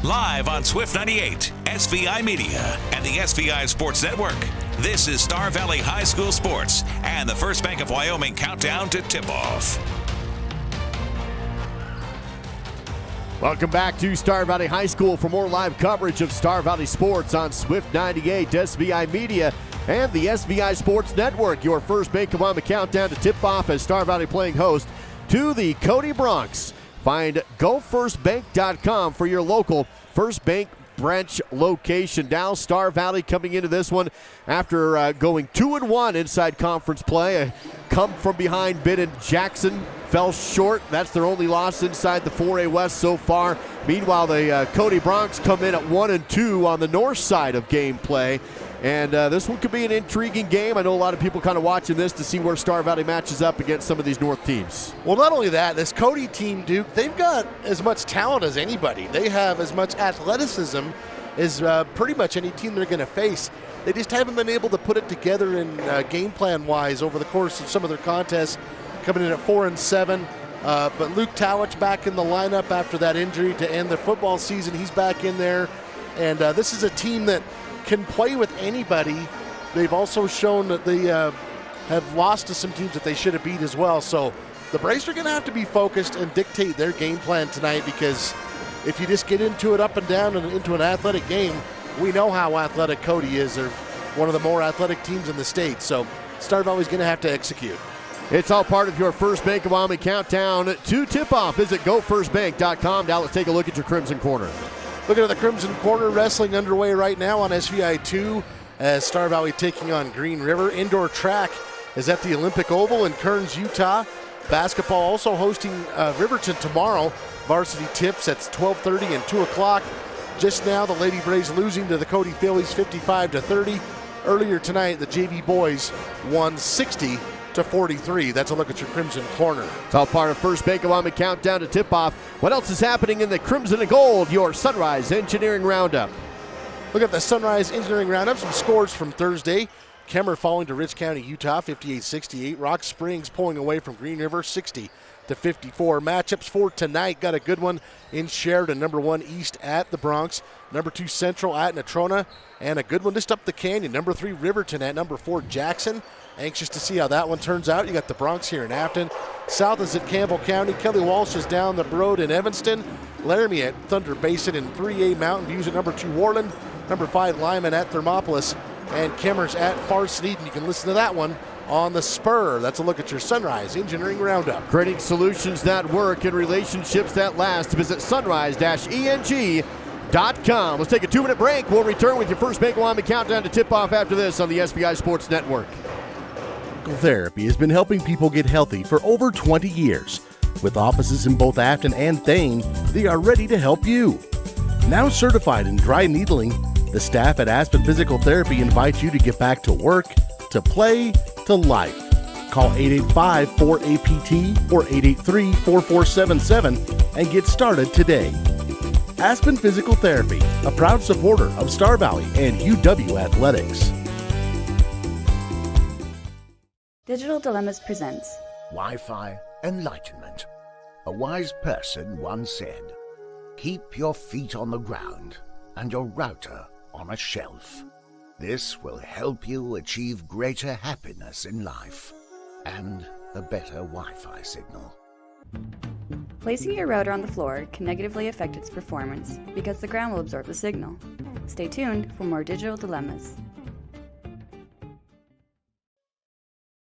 Live on Swift 98, SVI Media, and the SVI Sports Network. This is Star Valley High School Sports and the First Bank of Wyoming countdown to tip-off. Welcome back to Star Valley High School for more live coverage of Star Valley Sports on Swift 98, SVI Media, and the SVI Sports Network. Your First Bank of Wyoming countdown to tip-off as Star Valley playing host to the Cody Bronx. Find gofirstbank.com for your local First Bank branch location. Now Star Valley coming into this one after going 2-1 inside conference play. A come from behind bid in Jackson fell short. That's their only loss inside the 4A West so far. Meanwhile, the Cody Bronx come in at 1-2 on the north side of gameplay. And this one could be an intriguing game. I know a lot of people kind of watching this to see where Star Valley matches up against some of these north teams. Well, not only that, this Cody team, Duke, they've got as much talent as anybody. They have as much athleticism as pretty much any team they're going to face. They just haven't been able to put it together in game plan-wise over the course of some of their contests, coming in at 4-7. But Luke Towich back in the lineup after that injury to end the football season. He's back in there. And this is a team that can play with anybody. They've also shown that they have lost to some teams that they should have beat as well. So the Braves are going to have to be focused and dictate their game plan tonight, because if you just get into it up and down and into an athletic game, we know how athletic Cody is. They're one of the more athletic teams in the state. So Star Valley's going to have to execute. It's all part of your First Bank of Wyoming countdown to tip-off. Visit gofirstbank.com. Now let's take a look at your Crimson Corner. Looking at the Crimson Corner, wrestling underway right now on SVI 2 as Star Valley taking on Green River. Indoor track is at the Olympic Oval in Kearns, Utah. Basketball also hosting Riverton tomorrow. Varsity tips at 12:30 and 2 o'clock. Just now, the Lady Braves losing to the Cody Phillies 55-30. Earlier tonight, the JV boys won 60-43. That's a look at your Crimson Corner. It's all part of First Bank of Wyoming countdown to tip-off. What else is happening in the Crimson and Gold? Your Sunrise Engineering Roundup. Look at the Sunrise Engineering Roundup. Some scores from Thursday. Kemmer falling to Rich County, Utah, 58-68. Rock Springs pulling away from Green River, 60-54. Matchups for tonight. Got a good one in Sheridan. Number 1 East at the Bronx. Number 2 Central at Natrona. And a good one just up the canyon. Number 3 Riverton at number 4 Jackson. Anxious to see how that one turns out. You got the Bronx here in Afton. South is at Campbell County. Kelly Walsh is down the road in Evanston. Laramie at Thunder Basin in 3A Mountain Views at number 2 Worland. Number 5 Lyman at Thermopolis. And Kemmers at Varsity. And you can listen to that one on the Spur. That's a look at your Sunrise Engineering Roundup. Creating solutions that work and relationships that last. Visit sunrise-eng.com. Let's take a 2-minute break. We'll return with your First Bank of Wyoming countdown to tip-off after this on the SVI Sports Network. Physical therapy has been helping people get healthy for over 20 years. With offices in both Afton and Thane, they are ready to help you. Now certified in dry needling, the staff at Aspen Physical Therapy invites you to get back to work, to play, to life. Call 885-4APT or 883-4477 and get started today. Aspen Physical Therapy, a proud supporter of Star Valley and UW Athletics. Digital Dilemmas presents Wi-Fi Enlightenment. A wise person once said, "Keep your feet on the ground and your router on a shelf. This will help you achieve greater happiness in life and a better Wi-Fi signal." Placing your router on the floor can negatively affect its performance because the ground will absorb the signal. Stay tuned for more Digital Dilemmas.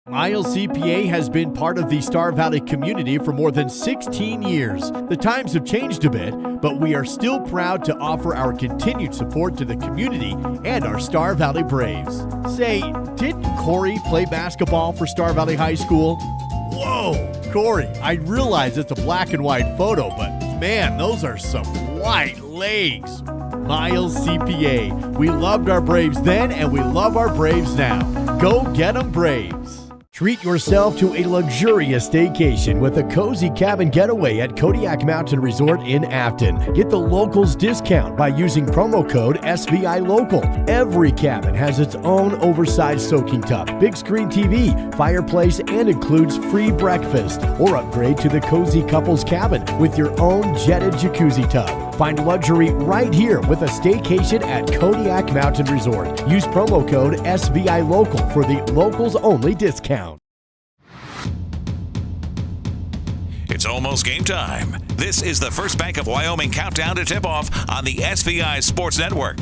Miles CPA has been part of the Star Valley community for more than 16 years. The times have changed a bit, but we are still proud to offer our continued support to the community and our Star Valley Braves. Say, didn't Corey play basketball for Star Valley High School? Whoa, Corey, I realize it's a black and white photo, but man, those are some white legs. Miles CPA. We loved our Braves then, and we love our Braves now. Go get 'em, Braves. Treat yourself to a luxurious staycation with a cozy cabin getaway at Kodiak Mountain Resort in Afton. Get the locals discount by using promo code SVI Local. Every cabin has its own oversized soaking tub, big screen TV, fireplace, and includes free breakfast. Or upgrade to the cozy couples cabin with your own jetted jacuzzi tub. Find luxury right here with a staycation at Kodiak Mountain Resort. Use promo code SVI Local for the locals only discount. It's almost game time. This is the First Bank of Wyoming countdown to tip-off on the SVI Sports Network.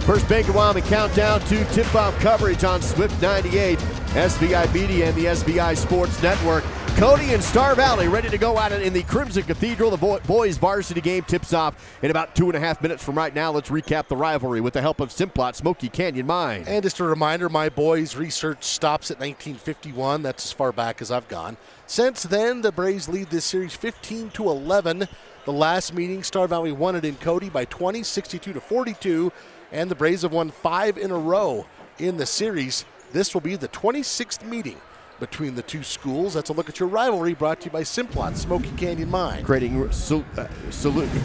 First Bank of Wyoming countdown to tip-off coverage on Swift 98, SVI Media, and the SVI Sports Network. Cody and Star Valley ready to go at it in the Crimson Cathedral. The boys varsity game tips off in about 2.5 minutes from right now. Let's recap the rivalry with the help of Simplot Smoky Canyon Mine. And just a reminder, my boys' research stops at 1951. That's as far back as I've gone. Since then, the Braves lead this series 15-11. The last meeting, Star Valley won it in Cody by 20, 62-42. And the Braves have won 5 in a row in the series. This will be the 26th meeting between the two schools. That's a look at your rivalry, brought to you by Simplot Smoky Canyon Mine. Creating salute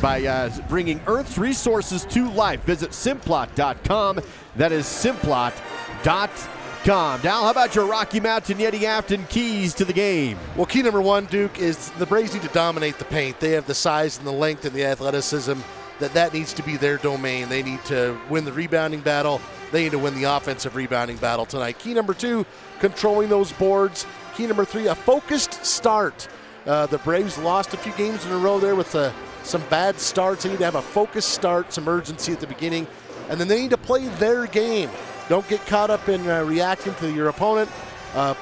by bringing Earth's resources to life. Visit Simplot.com. That is Simplot.com. Now, how about your Rocky Mountain Yeti Afton keys to the game? Well, key number one, Duke, is the Braves need to dominate the paint. They have the size and the length and the athleticism. That needs to be their domain. They need to win the rebounding battle. They need to win the offensive rebounding battle tonight. Key number two, controlling those boards. Key number three, a focused start. The Braves lost a few games in a row there with some bad starts. They need to have a focused start, some urgency at the beginning, and then they need to play their game. Don't get caught up in reacting to your opponent.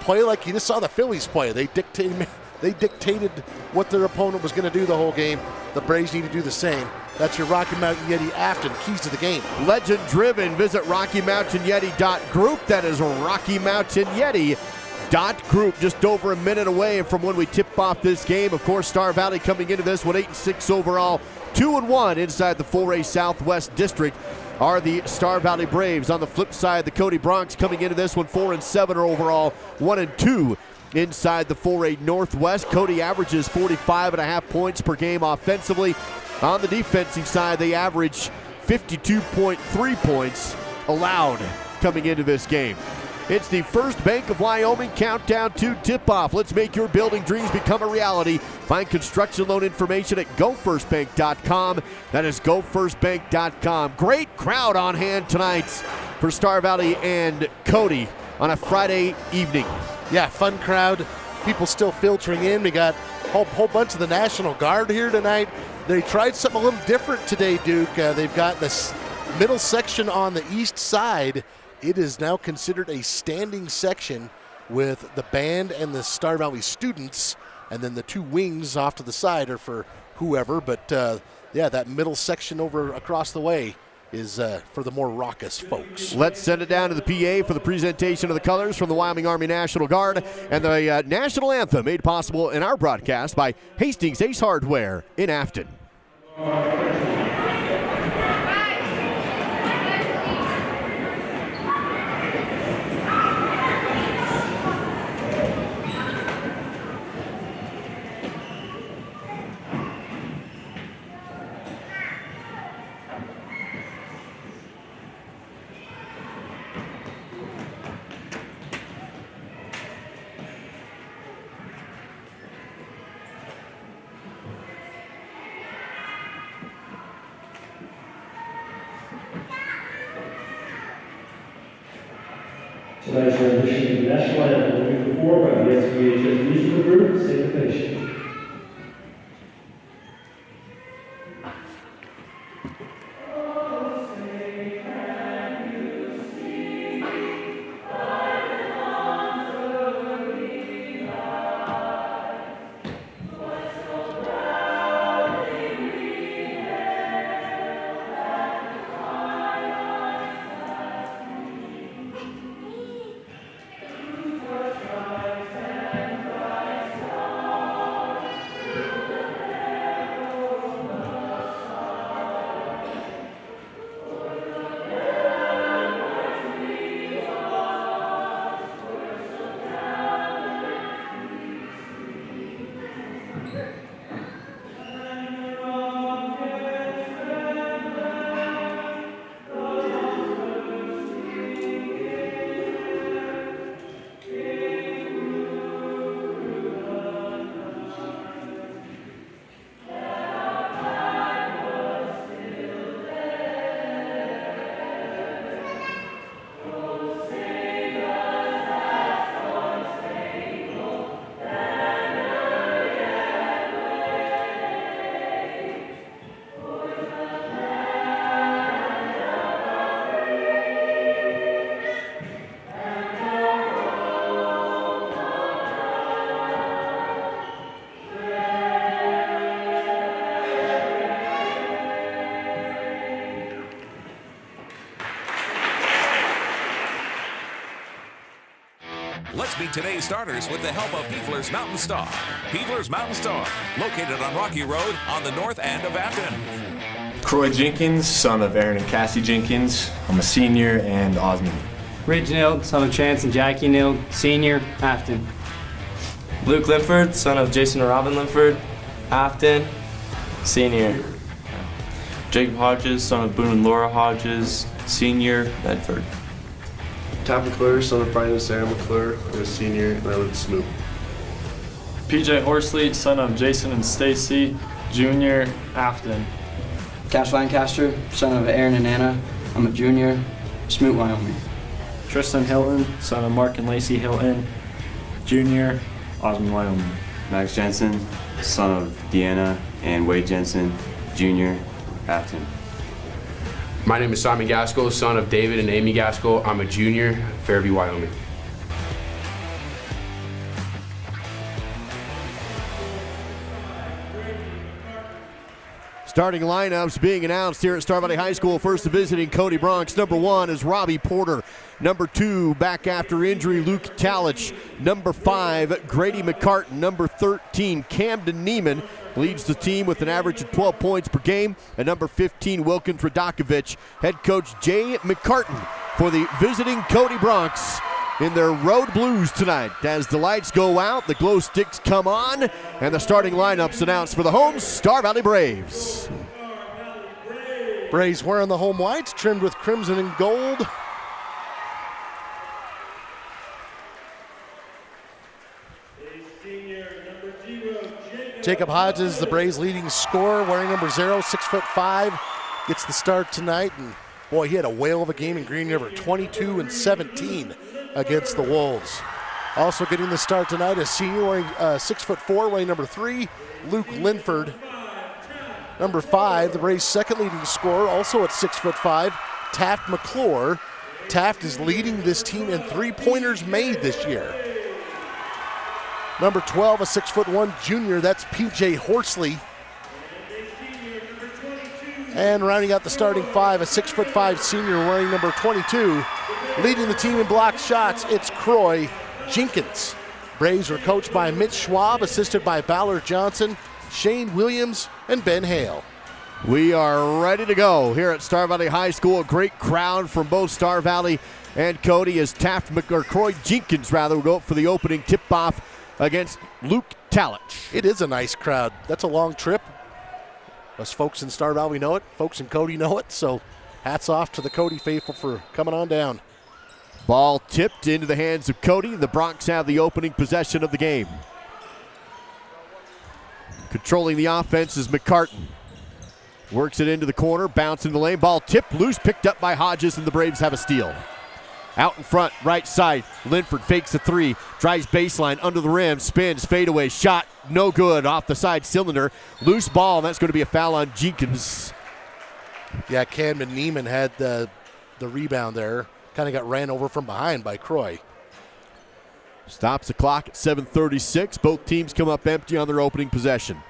Play like you just saw the Phillies play. They dictated what their opponent was going to do the whole game. The Braves need to do the same. That's your Rocky Mountain Yeti Afton keys to the game. Legend driven. Visit RockyMountainYeti.group. That is RockyMountainYeti.group. Just over a minute away from when we tip off this game. Of course, Star Valley coming into this one 8-6 overall, 2-1 inside the 4A Southwest District are the Star Valley Braves. On the flip side, the Cody Broncs coming into this one 4-7 overall, 1-2 inside the 4A Northwest. Cody averages 45.5 points per game offensively. On the defensive side, they average 52.3 points allowed coming into this game. It's the First Bank of Wyoming countdown to tip-off. Let's make your building dreams become a reality. Find construction loan information at gofirstbank.com. That is gofirstbank.com. Great crowd on hand tonight for Star Valley and Cody on a Friday evening. Yeah, fun crowd. People still filtering in. We got a whole bunch of the National Guard here tonight. They tried something a little different today, Duke. They've got this middle section on the east side. It is now considered a standing section with the band and the Star Valley students, and then the two wings off to the side are for whoever. But, yeah, that middle section over across the way is for the more raucous folks. Let's send it down to the PA for the presentation of the colors from the Wyoming Army National Guard and the national anthem made possible in our broadcast by Hastings Ace Hardware in Afton. Tonight's rendition of the national anthem will be performed by the SVHS musical group, Syncopation. Let's meet today's starters with the help of Peefler's Mountain Star. Peefler's Mountain Star, located on Rocky Road on the north end of Afton. Croy Jenkins, son of Aaron and Cassie Jenkins. I'm a senior, and Osmond. Ridge Nild, son of Chance and Jackie Nild, senior, Afton. Luke Linford, son of Jason and Robin Linford, Afton, senior. Jacob Hodges, son of Boone and Laura Hodges, senior, Bedford. Taff McClure, son of Brian and Sarah McClure, I'm a senior, and I live in Smoot. PJ Horsley, son of Jason and Stacy, junior, Afton. Cash Lancaster, son of Aaron and Anna, I'm a junior, Smoot, Wyoming. Tristan Hilton, son of Mark and Lacey Hilton, junior, Osmond, Wyoming. Max Jensen, son of Deanna and Wade Jensen, junior, Afton. My name is Simon Gaskell, son of David and Amy Gaskell. I'm a junior, Fairview, Wyoming. Starting lineups being announced here at Star Valley High School. First visiting Cody Bronx. Number 1 is Robbie Porter. Number 2, back after injury, Luke Talich. Number 5, Grady McCartan. Number 13, Camden Neiman leads the team with an average of 12 points per game. And number 15, Wilkins Radakovich. Head coach Jay McCartan for the visiting Cody Bronx in their road blues tonight. As the lights go out, the glow sticks come on, and the starting lineups announced for the home Star Valley Braves. Braves wearing the home whites, trimmed with crimson and gold. Jacob Hodges, the Braves' leading scorer, wearing number 0, 6'5", gets the start tonight. And boy, he had a whale of a game in Green River, 22 and 17 against the Wolves. Also getting the start tonight is senior, wearing 6'4", wearing number 3, Luke Linford. Number 5, the Braves' second leading scorer, also at 6'5", Taft McClure. Taft is leading this team in three-pointers made this year. Number 12, a 6'1" junior, that's PJ Horsley. And rounding out the starting 5, a 6'5" senior wearing number 22. Leading the team in blocked shots, it's Croy Jenkins. Braves are coached by Mitch Schwab, assisted by Ballard Johnson, Shane Williams, and Ben Hale. We are ready to go here at Star Valley High School. A great crowd from both Star Valley and Cody as Croy Jenkins will go for the opening tip-off against Luke Talich. It is a nice crowd. That's a long trip. Us folks in Star Valley know it. Folks in Cody know it. So hats off to the Cody faithful for coming on down. Ball tipped into the hands of Cody. The Bronx have the opening possession of the game. Controlling the offense is McCartan. Works it into the corner, bounce in the lane. Ball tipped loose, picked up by Hodges, and the Braves have a steal. Out in front, right side, Linford fakes a 3, drives baseline, under the rim, spins, fadeaway, shot, no good, off the side cylinder. Loose ball, and that's going to be a foul on Jenkins. Yeah, Camden Neiman had the rebound there. Kind of got ran over from behind by Croy. Stops the clock at 7:36. Both teams come up empty on their opening possession.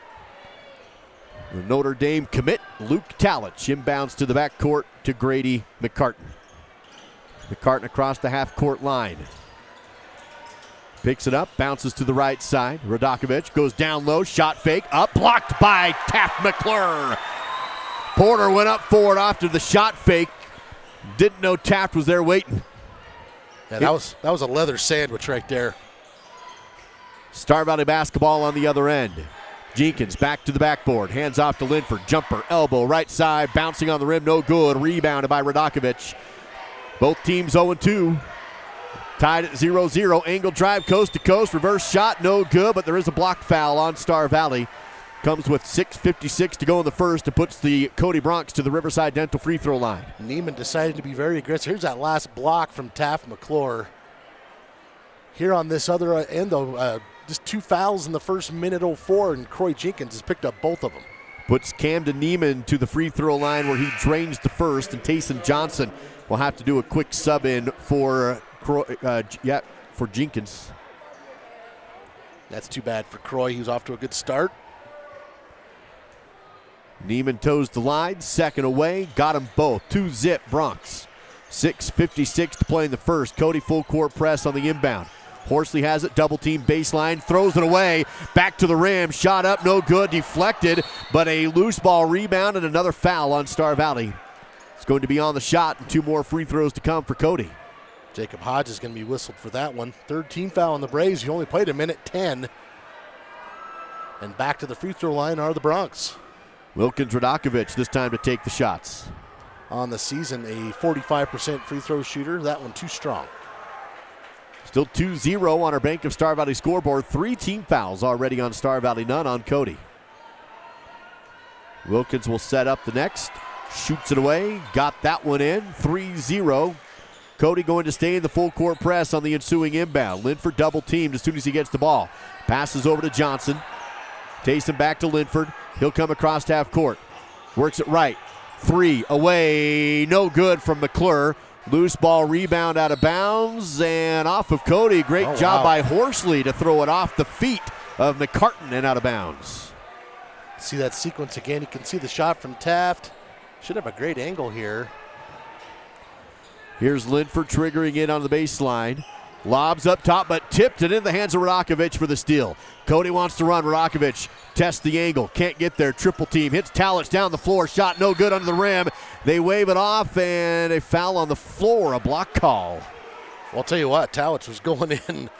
The Notre Dame commit, Luke Talich, inbounds to the backcourt to Grady McCartan. McCartan across the half-court line. Picks it up, bounces to the right side. Radakovich goes down low, shot fake, up, blocked by Taft McClure. Porter went up for it after the shot fake. Didn't know Taft was there waiting. Yeah, that was a leather sandwich right there. Star Valley basketball on the other end. Jenkins back to the backboard, hands off to Linford, jumper, elbow, right side, bouncing on the rim, no good, rebounded by Radakovich. Both teams 0-2. Tied at 0-0. Angle drive, coast to coast, reverse shot, no good, but there is a block foul on Star Valley. Comes with 6:56 to go in the first and puts the Cody Bronx to the Riverside Dental free throw line. Neiman decided to be very aggressive. Here's that last block from Taft McClure. Here on this other end, though, just 2 fouls in the first minute 04, and Croy Jenkins has picked up both of them. Puts Camden Neiman to the free throw line where he drains the first, and Tayson Johnson will have to do a quick sub in for Jenkins. That's too bad for Croy. He was off to a good start. Neiman toes the line, second away, got them both. 2-zip Bronx. 6:56 to play in the first. Cody full court press on the inbound. Horsley has it, double team baseline, throws it away, back to the rim, shot up, no good, deflected, but a loose ball rebound and another foul on Star Valley. It's going to be on the shot and 2 more free throws to come for Cody. Jacob Hodges is going to be whistled for that one. 3rd team foul on the Braves. He only played a minute 10. And back to the free throw line are the Bronx. Wilkins Radakovich this time to take the shots. On the season, a 45% free throw shooter. That one too strong. Still 2-0 on our Bank of Star Valley scoreboard. 3 team fouls already on Star Valley, none on Cody. Wilkins will set up the next. Shoots it away. Got that one in. 3-0. Cody going to stay in the full court press on the ensuing inbound. Linford double teamed as soon as he gets the ball. Passes over to Johnson. Taysom back to Linford. He'll come across half court. Works it right. 3 away. No good from McClure. Loose ball rebound out of bounds and off of Cody. Great job by Horsley to throw it off the feet of McCartan and out of bounds. See that sequence again. You can see the shot from Taft. Should have a great angle here. Here's Linford triggering it on the baseline. Lobs up top, but tipped it in the hands of Radakovich for the steal. Cody wants to run. Radakovich tests the angle. Can't get there. Triple team. Hits Talich down the floor. Shot no good under the rim. They wave it off, and a foul on the floor. A block call. Well, I'll tell you what. Talich was going in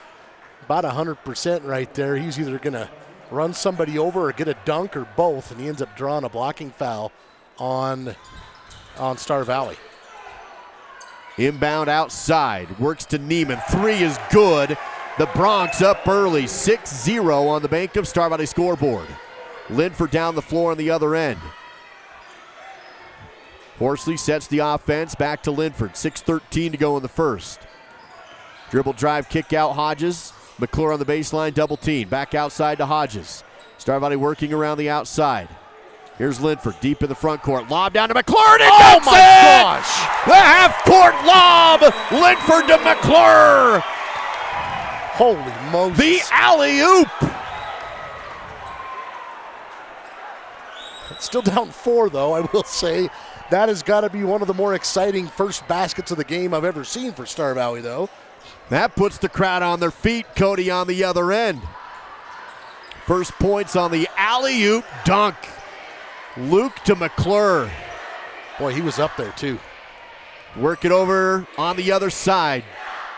about 100% right there. He's either going to run somebody over or get a dunk or both, and he ends up drawing a blocking foul on Star Valley. Inbound outside, works to Neiman. 3 is good. The Bronx up early, 6-0 on the Bank of Star Valley scoreboard. Linford down the floor on the other end. Horsley sets the offense, back to Linford. 6:13 to go in the first. Dribble drive, kick out Hodges. McClure on the baseline, double team. Back outside to Hodges. Star Valley working around the outside. Here's Linford deep in the front court. Lob down to McClure. Oh my gosh! The half-court lob. Linford to McClure. Holy Moses. The alley-oop. Still down 4, though, I will say. That has got to be one of the more exciting first baskets of the game I've ever seen for Star Valley, though. That puts the crowd on their feet. Cody on the other end. First points on the alley-oop dunk. Luke to McClure. Boy, he was up there too. Work it over on the other side.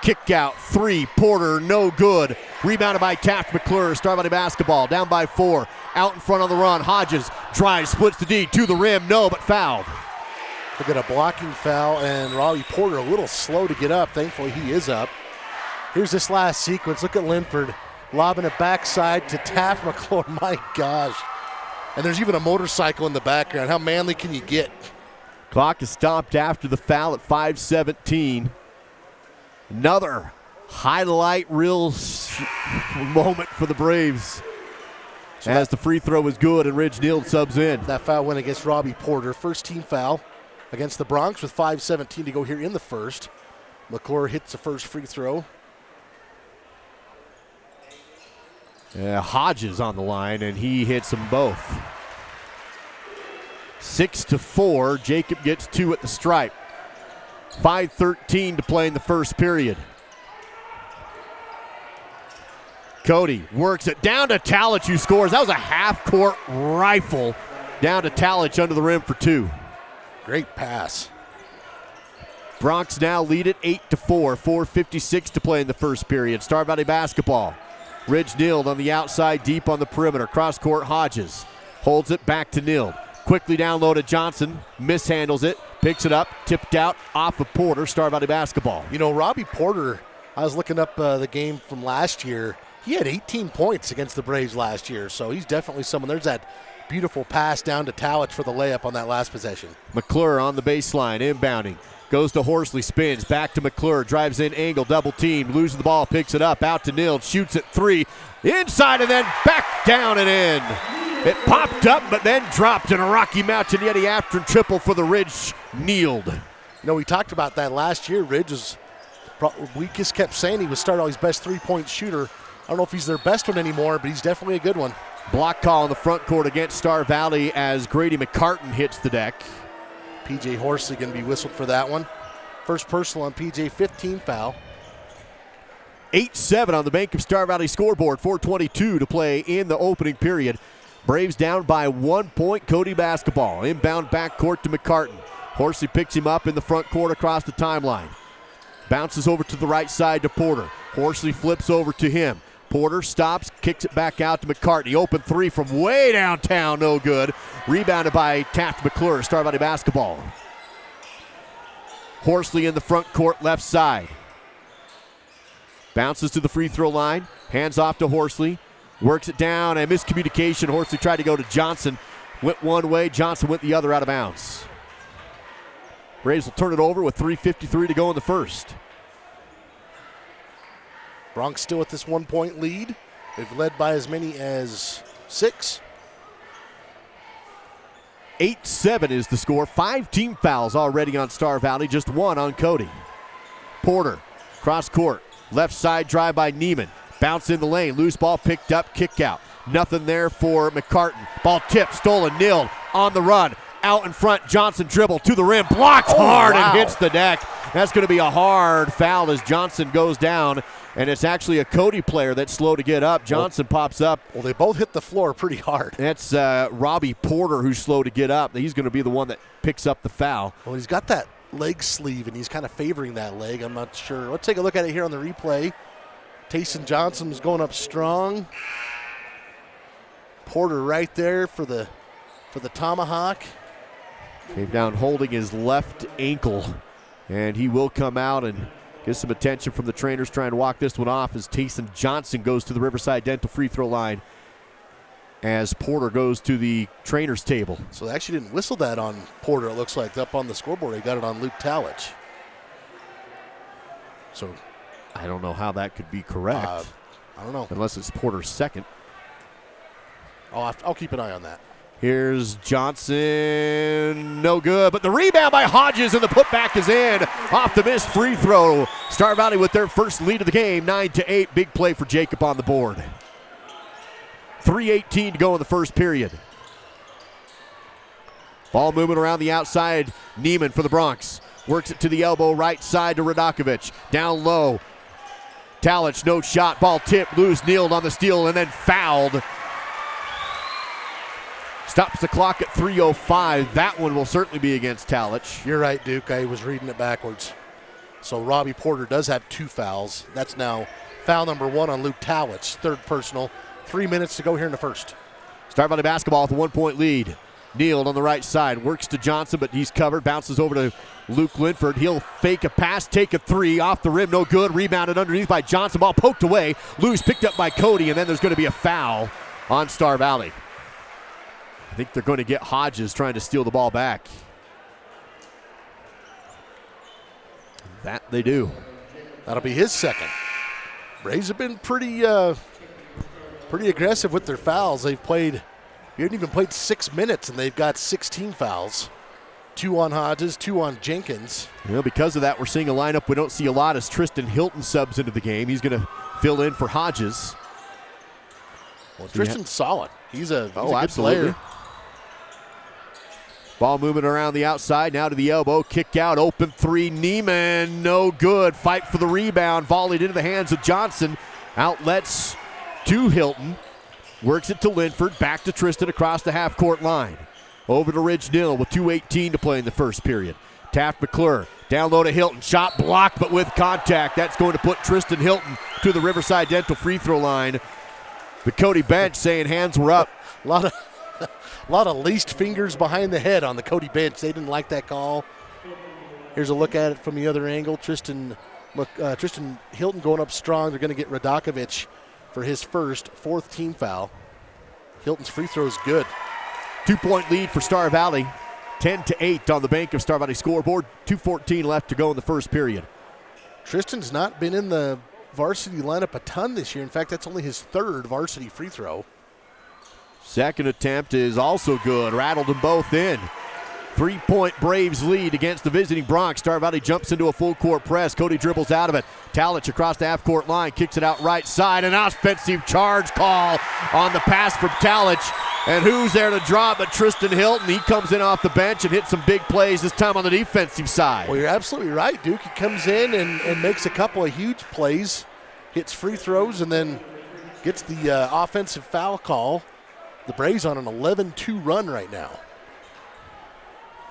Kick out, 3, Porter, no good. Rebounded by Taft. McClure, Star Valley basketball, down by 4. Out in front on the run, Hodges drives, splits the D, to the rim, no, but fouled. Look at a blocking foul, and Robbie Porter a little slow to get up. Thankfully, he is up. Here's this last sequence. Look at Linford lobbing it backside to Taft. McClure, my gosh. And there's even a motorcycle in the background. How manly can you get? Clock is stopped after the foul at 5:17. Another highlight reel moment for the Braves. So as the free throw is good and Ridge Neal subs in. That foul went against Robbie Porter. First team foul against the Bronx with 5:17 to go here in the first. McClure hits the first free throw. Hodges on the line, and he hits them both. 6-4. Jacob gets 2 at the stripe. 5:13 to play in the first period. Cody works it down to Talich, who scores. That was a half-court rifle down to Talich under the rim for 2. Great pass. Bronx now lead it 8-4. 4:56 to play in the first period. Star Valley basketball. Ridge Nild on the outside, deep on the perimeter. Cross-court Hodges holds it back to Nild. Quickly down low to Johnson. Mishandles it. Picks it up. Tipped out off of Porter. Star Valley basketball. You know, Robbie Porter, I was looking up the game from last year. He had 18 points against the Braves last year, so he's definitely someone. There's that beautiful pass down to Talich for the layup on that last possession. McClure on the baseline, inbounding. Goes to Horsley, spins, back to McClure, drives in, angle, double team, loses the ball, picks it up, out to Nild, shoots it 3, inside and then back down and in. It popped up but then dropped in a Rocky Mountain Yeti after triple for the Ridge Nield. You know, we talked about that last year. Ridge is, we just kept saying he was Starvalley's best three-point shooter. I don't know if he's their best one anymore, but he's definitely a good one. Block call in the front court against Star Valley as Grady McCartan hits the deck. P.J. Horsley going to be whistled for that one. First personal on P.J., 15 foul. 8-7 on the Bank of Star Valley scoreboard. 4:22 to play in the opening period. Braves down by 1 point. Cody basketball. Inbound backcourt to McCartan. Horsley picks him up in the front court across the timeline. Bounces over to the right side to Porter. Horsley flips over to him. Porter stops, kicks it back out to McCartney. Open three from way downtown, no good. Rebounded by Taft McClure, Star Valley basketball. Horsley in the front court, left side. Bounces to the free throw line, hands off to Horsley. Works it down, and miscommunication. Horsley tried to go to Johnson. Went one way, Johnson went the other, out of bounds. Braves will turn it over with 3:53 to go in the first. Bronx still with this 1 point lead. They've led by as many as 6. 8-7 is the score. 5 team fouls already on Star Valley, just 1 on Cody. Porter, cross court, left side drive by Neiman. Bounce in the lane, loose ball picked up, kick out. Nothing there for McCartan. Ball tipped, stolen, nilled, on the run. Out in front, Johnson dribble to the rim, blocked hard and hits the deck. That's going to be a hard foul as Johnson goes down, and it's actually a Cody player that's slow to get up. Johnson pops up. Well, they both hit the floor pretty hard. That's Robbie Porter who's slow to get up. He's going to be the one that picks up the foul. Well, he's got that leg sleeve, and he's kind of favoring that leg. I'm not sure. Let's take a look at it here on the replay. Tayson Johnson's going up strong. Porter right there for the tomahawk. Came down holding his left ankle, and he will come out and get some attention from the trainers trying to walk this one off as Tayson Johnson goes to the Riverside Dental free throw line as Porter goes to the trainer's table. So they actually didn't whistle that on Porter, it looks like. Up on the scoreboard, they got it on Luke Talich. So I don't know how that could be correct. I don't know. Unless it's Porter's second. I'll keep an eye on that. Here's Johnson, no good, but the rebound by Hodges and the putback is in off the missed free throw. Star Valley with their first lead of the game, 9-8. Big play for Jacob on the board. 3:18 to go in the first period. Ball moving around the outside. Neiman for the Bronx. Works it to the elbow, right side to Radakovic. Down low. Talich, no shot. Ball tipped, loose, kneeled on the steal, and then fouled. Stops the clock at 3:05. That one will certainly be against Talich. You're right, Duke. I was reading it backwards. So Robbie Porter does have 2 fouls. That's now foul number 1 on Luke Talich, 3rd personal. 3 minutes to go here in the first. Star Valley basketball with a 1 point lead. Kneeled on the right side. Works to Johnson, but he's covered. Bounces over to Luke Linford. He'll fake a pass, take a 3. Off the rim, no good. Rebounded underneath by Johnson. Ball poked away. Loose, picked up by Cody, and then there's going to be a foul on Star Valley. I think they're going to get Hodges trying to steal the ball back. That they do. That'll be his second. Braves have been pretty aggressive with their fouls. They haven't even played 6 minutes, and they've got 16 fouls. 2 on Hodges, 2 on Jenkins. Because of that, we're seeing a lineup we don't see a lot as Tristan Hilton subs into the game. He's going to fill in for Hodges. Well, Tristan's solid. He's a good absolutely. player. Ball moving around the outside, now to the elbow, kick out, open 3, Neiman, no good. Fight for the rebound, volleyed into the hands of Johnson. Outlets to Hilton, works it to Linford, back to Tristan across the half-court line. Over to Ridge Nill with 2:18 to play in the first period. Taft McClure, down low to Hilton, shot blocked but with contact. That's going to put Tristan Hilton to the Riverside Dental free throw line. The Cody bench saying hands were up. A lot of laced fingers behind the head on the Cody bench. They didn't like that call. Here's a look at it from the other angle. Tristan Hilton going up strong. They're going to get Radakovic for his first, 4th team foul. Hilton's free throw is good. 2 point lead for Star Valley. 10-8 on the Bank of Star Valley scoreboard. 2:14 left to go in the first period. Tristan's not been in the varsity lineup a ton this year. In fact, that's only his 3rd varsity free throw. Second attempt is also good. Rattled them both in. 3-point Braves lead against the visiting Bronx. Star Valley jumps into a full court press. Cody dribbles out of it. Talich across the half-court line. Kicks it out right side. An offensive charge call on the pass from Talich. And who's there to draw but Tristan Hilton. He comes in off the bench and hits some big plays, this time on the defensive side. Well, you're absolutely right, Duke. He comes in and makes a couple of huge plays. hits free throws, and then gets the offensive foul call. The Braves on an 11-2 run right now.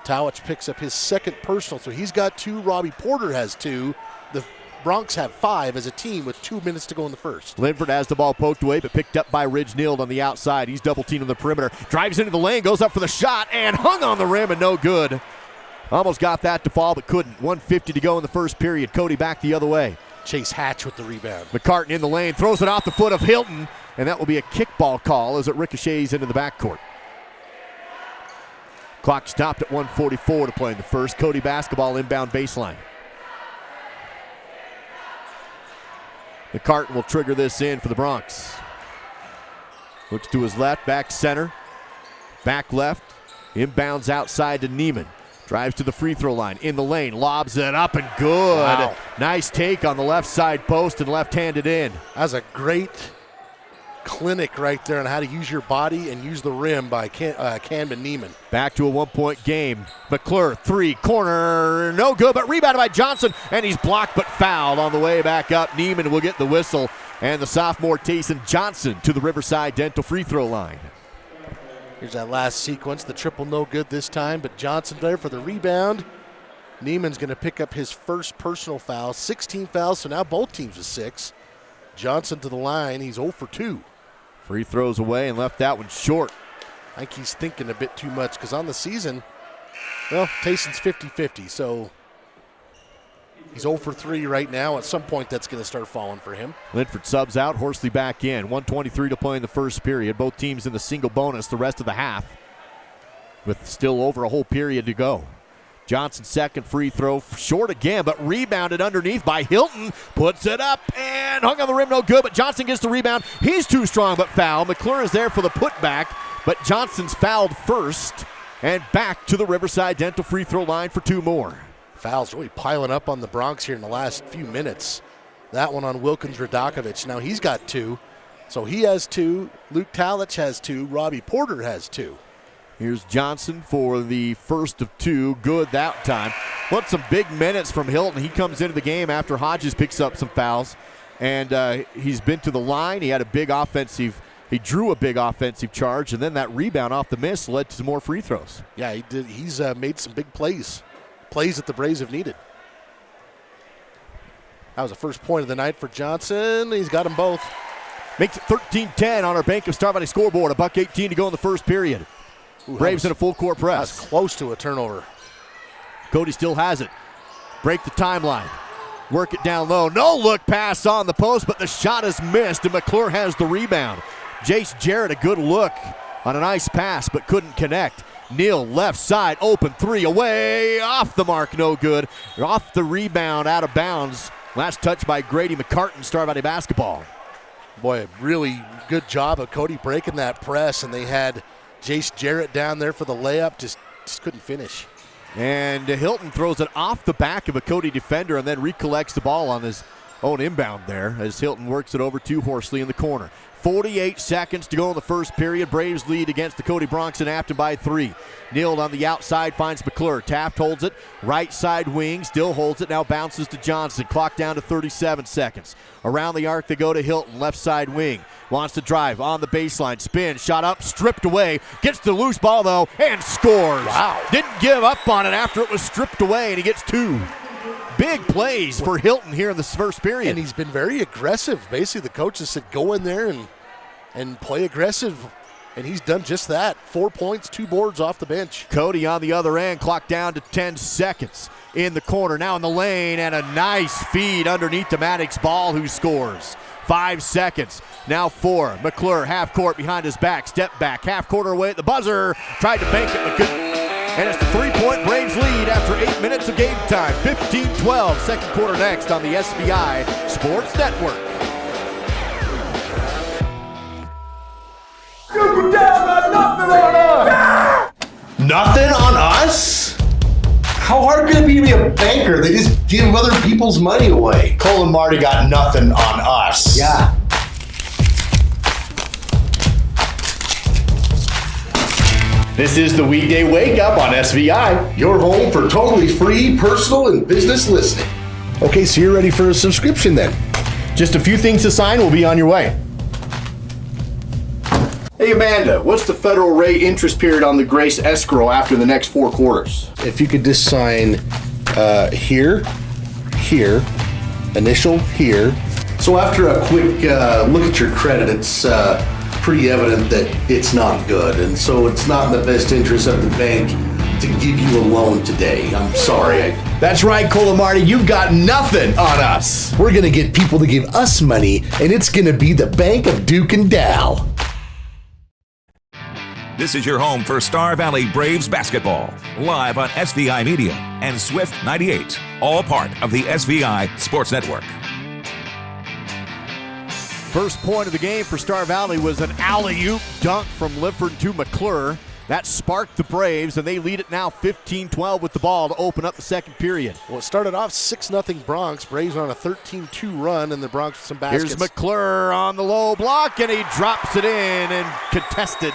Towich picks up his second personal, so he's got 2. Robbie Porter has 2. The Bronx have 5 as a team with 2 minutes to go in the first. Linford has the ball poked away, but picked up by Ridge Nield on the outside. He's double-teamed on the perimeter. Drives into the lane, goes up for the shot, and hung on the rim and no good. Almost got that to fall, but couldn't. 1:50 to go in the first period. Cody back the other way. Chase Hatch with the rebound. McCartan in the lane, throws it off the foot of Hilton, and that will be a kickball call as it ricochets into the backcourt. Clock stopped at 1:44 to play in the first. Cody basketball inbound baseline. McCartan will trigger this in for the Bronx. Looks to his left, back center. Back left, inbounds outside to Neiman. Drives to the free throw line, in the lane, lobs it up and good. Wow. Nice take on the left side post and left-handed in. That's a great clinic right there on how to use your body and use the rim by Camden Neiman. Back to a 1-point game. McClure, 3, corner, no good, but rebounded by Johnson, and he's blocked but fouled on the way back up. Neiman will get the whistle, and the sophomore Tayson Johnson to the Riverside Dental free throw line. Here's that last sequence, the triple no good this time, but Johnson there for the rebound. Neiman's going to pick up his first personal foul, 16 fouls, so now both teams with 6. Johnson to the line, he's 0 for 2. Free throws away and left that one short. I think he's thinking a bit too much because on the season, well, Tayson's 50-50, so he's 0 for 3 right now. At some point, that's going to start falling for him. Linford subs out, Horsley back in. 1:23 to play in the first period. Both teams in the single bonus the rest of the half with still over a whole period to go. Johnson second free throw, short again, but rebounded underneath by Hilton. Puts it up and hung on the rim, no good, but Johnson gets the rebound. He's too strong but foul. McClure is there for the putback, but Johnson's fouled first. And back to the Riverside Dental free throw line for 2 more. Fouls really piling up on the Bronx here in the last few minutes. That one on Wilkins Radakovich. Now he's got 2. So he has 2. Luke Talich has 2. Robbie Porter has 2. Here's Johnson for the first of 2. Good that time. Want some big minutes from Hilton. He comes into the game after Hodges picks up some fouls. And he's been to the line. He had he drew a big offensive charge. And then that rebound off the miss led to some more free throws. Yeah, he did. He's made some big plays. Plays that the Braves have needed. That was the first point of the night for Johnson. He's got them both. Makes it 13-10 on our Bank of Star Valley scoreboard. $1:18 to go in the first period. Braves in a full court press. That's close to a turnover. Cody still has it. Break the timeline. Work it down low. No look pass on the post, but the shot is missed, and McClure has the rebound. Jace Jarrett, a good look on a nice pass, but couldn't connect. Neal, left side, open 3, away, off the mark, no good. Off the rebound, out of bounds. Last touch by Grady McCartan, Star Valley basketball. Boy, a really good job of Cody breaking that press, and they had Jace Jarrett down there for the layup, just couldn't finish. And Hilton throws it off the back of a Cody defender and then recollects the ball on his own inbound there as Hilton works it over to Horsley in the corner. 48 seconds to go in the first period. Braves lead against the Cody Bronx in Afton by 3. Neal on the outside finds McClure. Taft holds it. Right side wing still holds it. Now bounces to Johnson. Clock down to 37 seconds. Around the arc they go to Hilton. Left side wing. Wants to drive on the baseline. Spin. Shot up. Stripped away. Gets the loose ball though and scores. Wow. Didn't give up on it after it was stripped away, and he gets 2. Big plays for Hilton here in this first period. And he's been very aggressive. Basically, the coaches said go in there and play aggressive, and he's done just that. 4 points, 2 boards off the bench. Cody on the other end, clock down to 10 seconds. In the corner, now in the lane, and a nice feed underneath to Maddox Ball, who scores. 5 seconds, now 4. McClure, half court behind his back, step back, half quarter away at the buzzer. Tried to bank it, but couldn't. And it's the 3-point Braves lead after 8 minutes of game time. 15-12, second quarter next on the SVI Sports Network. Nothing on us? How hard could it be to be a banker? They just give other people's money away. Cole and Marty got nothing on us. Yeah. This is the Weekday Wake Up on SVI, your home for totally free personal and business listening. Okay, so you're ready for a subscription then. Just a few things to sign. We'll be on your way. Hey, Amanda, what's the federal rate interest period on the Grace escrow after the next 4 quarters? If you could just sign here, initial here. So after a quick look at your credit, it's pretty evident that it's not good. And so it's not in the best interest of the bank to give you a loan today. I'm sorry. That's right, Colomardi. You've got nothing on us. We're going to get people to give us money, and it's going to be the Bank of Duke and Dow. This is your home for Star Valley Braves basketball, live on SVI Media and Swift 98, all part of the SVI Sports Network. First point of the game for Star Valley was an alley-oop dunk from Lifford to McClure. That sparked the Braves, and they lead it now 15-12 with the ball to open up the second period. Well, it started off 6-0 Bronx. Braves on a 13-2 run, and the Bronx with some baskets. Here's McClure on the low block, and he drops it in and contested.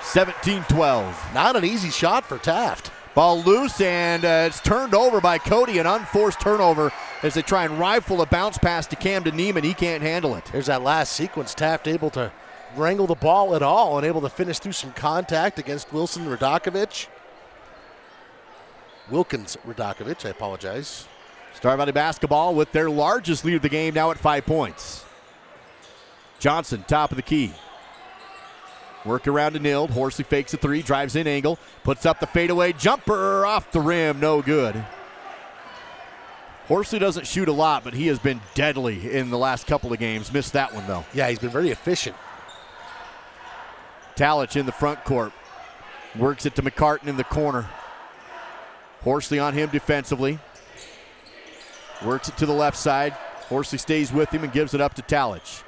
17-12. Not an easy shot for Taft. Ball loose, and it's turned over by Cody, an unforced turnover as they try and rifle a bounce pass to Camden Neiman. He can't handle it. There's that last sequence. Taft able to wrangle the ball at all and able to finish through some contact against Wilkins Radakovich, I apologize. Star Valley basketball with their largest lead of the game now at 5 points. Johnson, top of the key. Work around to Nild. Horsley fakes a 3, drives in angle, puts up the fadeaway jumper off the rim, no good. Horsley doesn't shoot a lot, but he has been deadly in the last couple of games. Missed that one, though. Yeah, he's been very efficient. Talich in the front court. Works it to McCartan in the corner. Horsley on him defensively. Works it to the left side. Horsley stays with him and gives it up to Talich.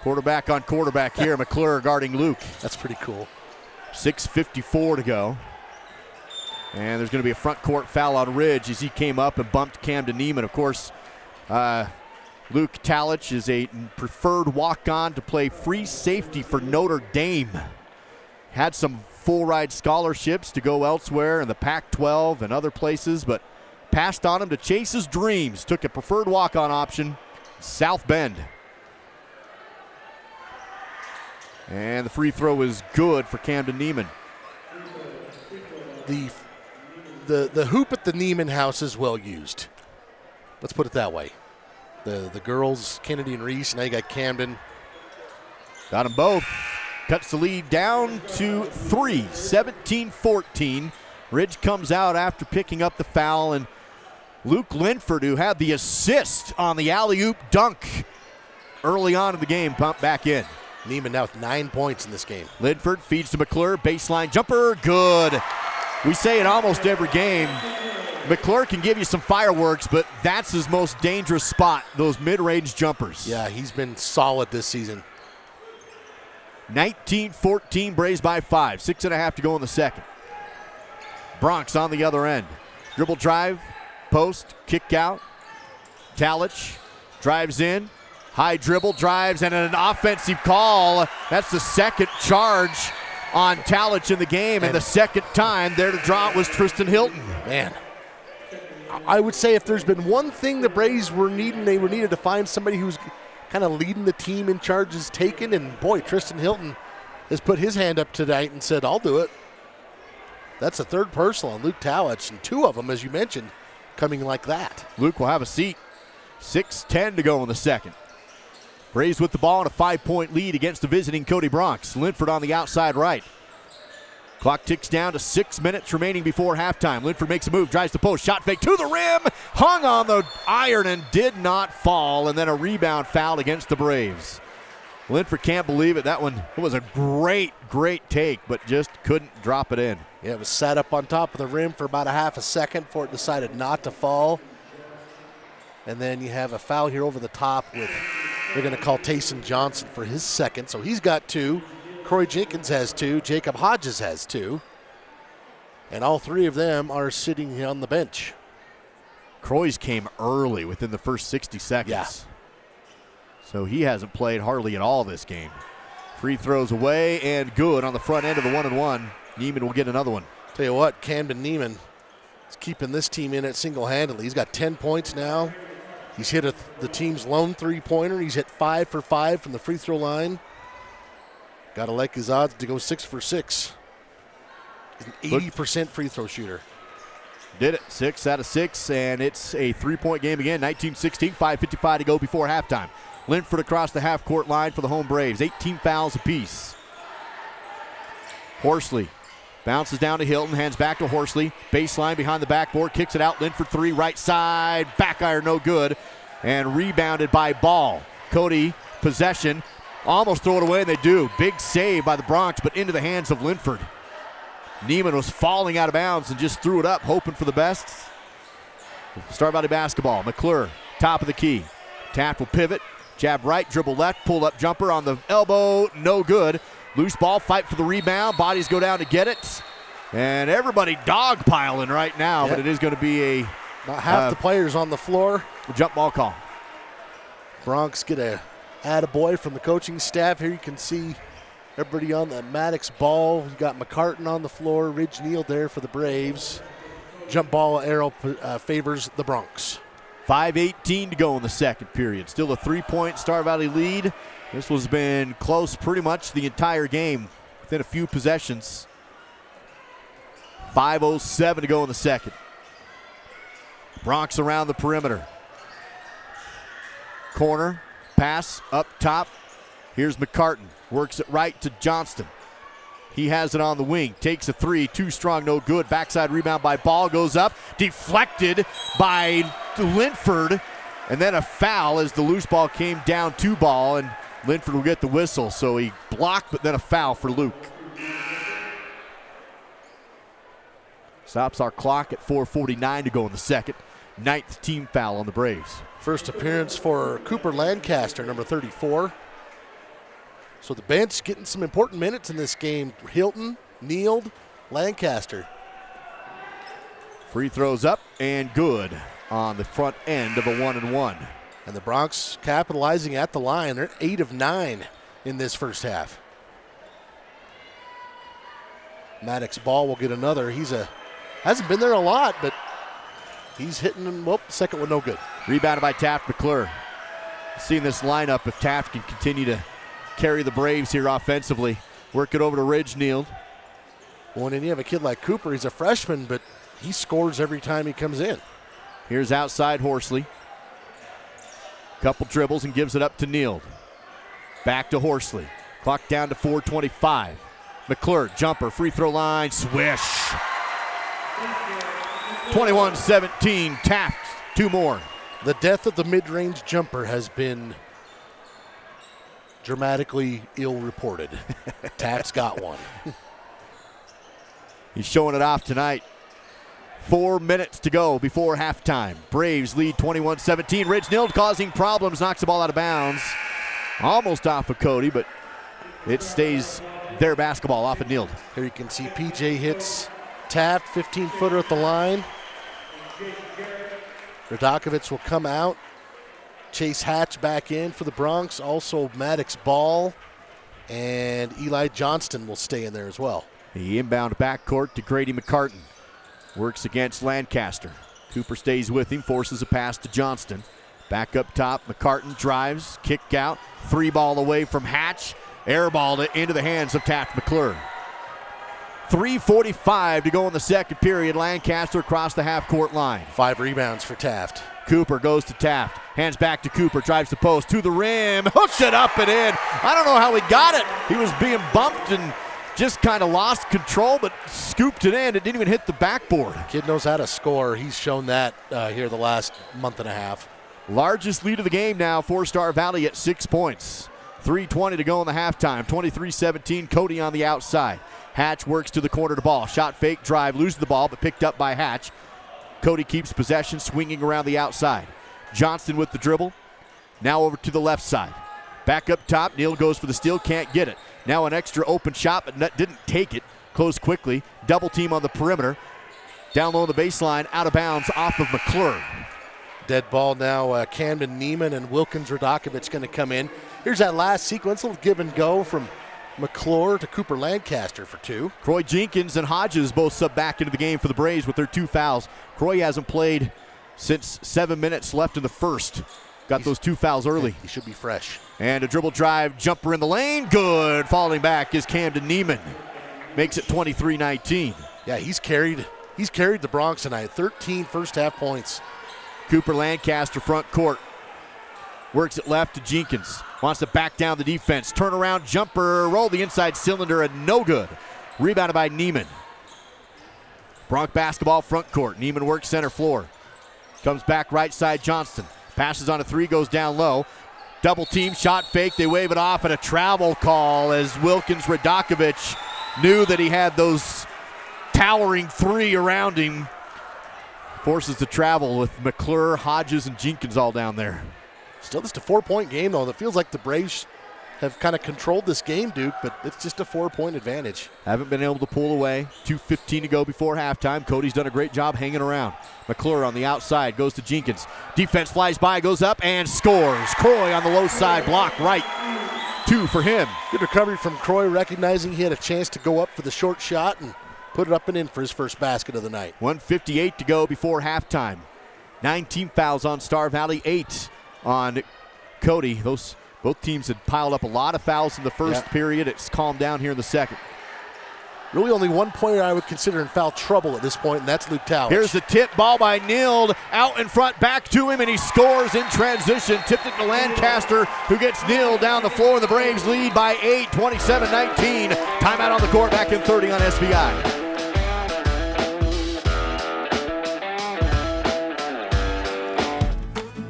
Quarterback on quarterback here. McClure guarding Luke. That's pretty cool. 6:54 to go. And there's going to be a front court foul on Ridge as he came up and bumped Camden Neiman. Of course, Luke Talich is a preferred walk-on to play free safety for Notre Dame. Had some full-ride scholarships to go elsewhere in the Pac-12 and other places, but passed on him to chase his dreams. Took a preferred walk-on option, South Bend. And the free throw is good for Camden Neiman. The hoop at the Neiman house is well used. Let's put it that way. The girls, Kennedy and Reese, now you got Camden. Got them both. Cuts the lead down to 3, 17-14. Ridge comes out after picking up the foul, and Luke Linford, who had the assist on the alley-oop dunk early on in the game, pumped back in. Neiman now with 9 points in this game. Linford feeds to McClure, baseline jumper, good. We say it almost every game. McClure can give you some fireworks, but that's his most dangerous spot, those mid-range jumpers. Yeah, he's been solid this season. 19-14, Braves by 5. 6.5 to go in the second. Bronx on the other end. Dribble drive, post, kick out. Talich drives in. High dribble, drives, and an offensive call. That's the second charge on Talich in the game, and the second time there to draw it was Tristan Hilton. Man, I would say if there's been one thing the Braves were needing, they were needed to find somebody who's kind of leading the team in charges taken, and boy, Tristan Hilton has put his hand up tonight and said, I'll do it. That's a third personal on Luke Talich, and 2 of them, as you mentioned, coming like that. Luke will have a seat. 6:10 to go in the second. Braves with the ball in a 5-point lead against the visiting Cody Bronx. Linford on the outside right. Clock ticks down to 6 minutes remaining before halftime. Linford makes a move, drives the post, shot fake to the rim, hung on the iron and did not fall, and then a rebound foul against the Braves. Linford can't believe it. That one, it was a great take, but just couldn't drop it in. Yeah, it was sat up on top of the rim for about a half a second before it decided not to fall. And then you have a foul here over the top with, they're going to call Tayson Johnson for his second. So he's got 2. Corey Jenkins has 2. Jacob Hodges has 2. And all 3 of them are sitting here on the bench. Croy's came early within the first 60 seconds. Yeah. So he hasn't played hardly at all this game. Free throws away and good on the front end of the 1-and-1. Neiman will get another one. Tell you what, Camden Neiman is keeping this team in it single-handedly. He's got 10 points now. He's hit the team's lone three-pointer. He's hit 5 for 5 from the free throw line. Got to like his odds to go 6 for 6. He's an 80% free throw shooter. Did it, 6 out of 6, and it's a three-point game again, 19-16, 5:55 to go before halftime. Linford across the half-court line for the home Braves, 18 fouls apiece. Horsley bounces down to Hilton, hands back to Horsley, baseline behind the backboard, kicks it out, Linford 3, right side, back iron no good, and rebounded by Ball. Cody, possession, almost throw it away, and they do. Big save by the Bronx, but into the hands of Linford. Neiman was falling out of bounds and just threw it up, hoping for the best. Star Valley basketball. McClure, top of the key. Taft will pivot, jab right, dribble left, pull up jumper on the elbow, no good. Loose ball, fight for the rebound. Bodies go down to get it. And everybody dogpiling right now, but it is going to be about half the players on the floor. Jump ball call. Bronx get a attaboy from the coaching staff. Here you can see everybody on the Maddox ball. You got McCartan on the floor, Ridge Neal there for the Braves. Jump ball arrow favors the Bronx. 5:18 to go in the second period. Still a 3-point Star Valley lead. This has been close pretty much the entire game, within a few possessions. 5:07 to go in the second. Bronx around the perimeter. Corner, pass, up top. Here's McCartan. Works it right to Johnston. He has it on the wing. Takes a 3. Too strong, no good. Backside rebound by Ball. Goes up. Deflected by Linford. And then a foul as the loose ball came down to Ball. And Linford will get the whistle. So he blocked, but then a foul for Luke. Stops our clock at 4:49 to go in the second. 9th team foul on the Braves. First appearance for Cooper Lancaster, number 34. So the bench getting some important minutes in this game. Hilton, Neal, Lancaster. Free throws up and good on the front end of a 1-and-1. And the Bronx capitalizing at the line. They're 8 of 9 in this first half. Maddox Ball will get another. Hasn't been there a lot, but he's hitting them. Well, second one no good. Rebounded by Taft McClure. Seeing this lineup, if Taft can continue to carry the Braves here offensively. Work it over to Ridge Neal. Well, and then you have a kid like Cooper. He's a freshman, but he scores every time he comes in. Here's outside Horsley. Couple dribbles and gives it up to Neal. Back to Horsley. Clock down to 4:25. McClure, jumper, free throw line, swish. 21-17, Taft, 2 more. The death of the mid-range jumper has been dramatically ill-reported. Taft's got one. He's showing it off tonight. 4 minutes to go before halftime. Braves lead 21-17. Ridge Neal causing problems, knocks the ball out of bounds. Almost off of Cody, but it stays their basketball off of Neal. Here you can see PJ hits Taft, 15-footer at the line. Radakovich will come out. Chase Hatch back in for the Bronx. Also Maddox Ball and Eli Johnston will stay in there as well. The inbound backcourt to Grady McCartan. Works against Lancaster. Cooper stays with him, forces a pass to Johnston. Back up top, McCartan drives, kick out, 3-ball away from Hatch. Airballed it into the hands of Taft McClure. 3:45 to go in the second period. Lancaster across the half-court line. 5 rebounds for Taft. Cooper goes to Taft. Hands back to Cooper. Drives the post to the rim. Hooks it up and in. I don't know how he got it. He was being bumped and just kind of lost control, but scooped it in. It didn't even hit the backboard. Kid knows how to score. He's shown that here the last month and a half. Largest lead of the game now for Star Valley at 6 points. 3:20 to go in the halftime. 23-17, Cody on the outside. Hatch works to the corner to Ball. Shot fake, drive, loses the ball, but picked up by Hatch. Cody keeps possession, swinging around the outside. Johnston with the dribble. Now over to the left side. Back up top, Neal goes for the steal, can't get it. Now an extra open shot, but didn't take it. Closed quickly. Double team on the perimeter. Down low on the baseline, out of bounds off of McClure. Dead ball now. Camden Neiman and Wilkins Radakovich going to come in. Here's that last sequence. A little give and go from McClure to Cooper Lancaster for 2. Croy Jenkins and Hodges both sub back into the game for the Braves with their 2 fouls. Croy hasn't played since 7 minutes left in the first. Got those 2 fouls early. He should be fresh. And a dribble drive, jumper in the lane. Good. Falling back is Camden Neiman. Makes it 23-19. Yeah, he's carried the Bronx tonight. 13 first-half points. Cooper Lancaster front court. Works it left to Jenkins. Wants to back down the defense. Turnaround jumper. Roll the inside cylinder and no good. Rebounded by Neiman. Bronx basketball front court. Neiman works center floor. Comes back right side Johnston. Passes on a 3, goes down low. Double team, shot fake. They wave it off and a travel call as Wilkins Radakovich knew that he had those towering 3 around him. Forces the travel with McClure, Hodges, and Jenkins all down there. Still just a 4-point game, though. It feels like the Braves have kind of controlled this game, Duke, but it's just a 4-point advantage. Haven't been able to pull away. 2:15 to go before halftime. Cody's done a great job hanging around. McClure on the outside goes to Jenkins. Defense flies by, goes up, and scores. Croy on the low side, block right. 2 for him. Good recovery from Croy, recognizing he had a chance to go up for the short shot and put it up and in for his first basket of the night. 1:58 to go before halftime. 19 fouls on Star Valley, 8 on Cody. Both teams had piled up a lot of fouls in the first period. It's calmed down here in the second. Really only one player I would consider in foul trouble at this point, and that's Luke Towers. Here's the tip, ball by Nield. Out in front, back to him, and he scores in transition. Tipped it to Lancaster, who gets Nield down the floor. The Braves lead by 8, 27-19. Timeout on the court, back in 30 on SVI.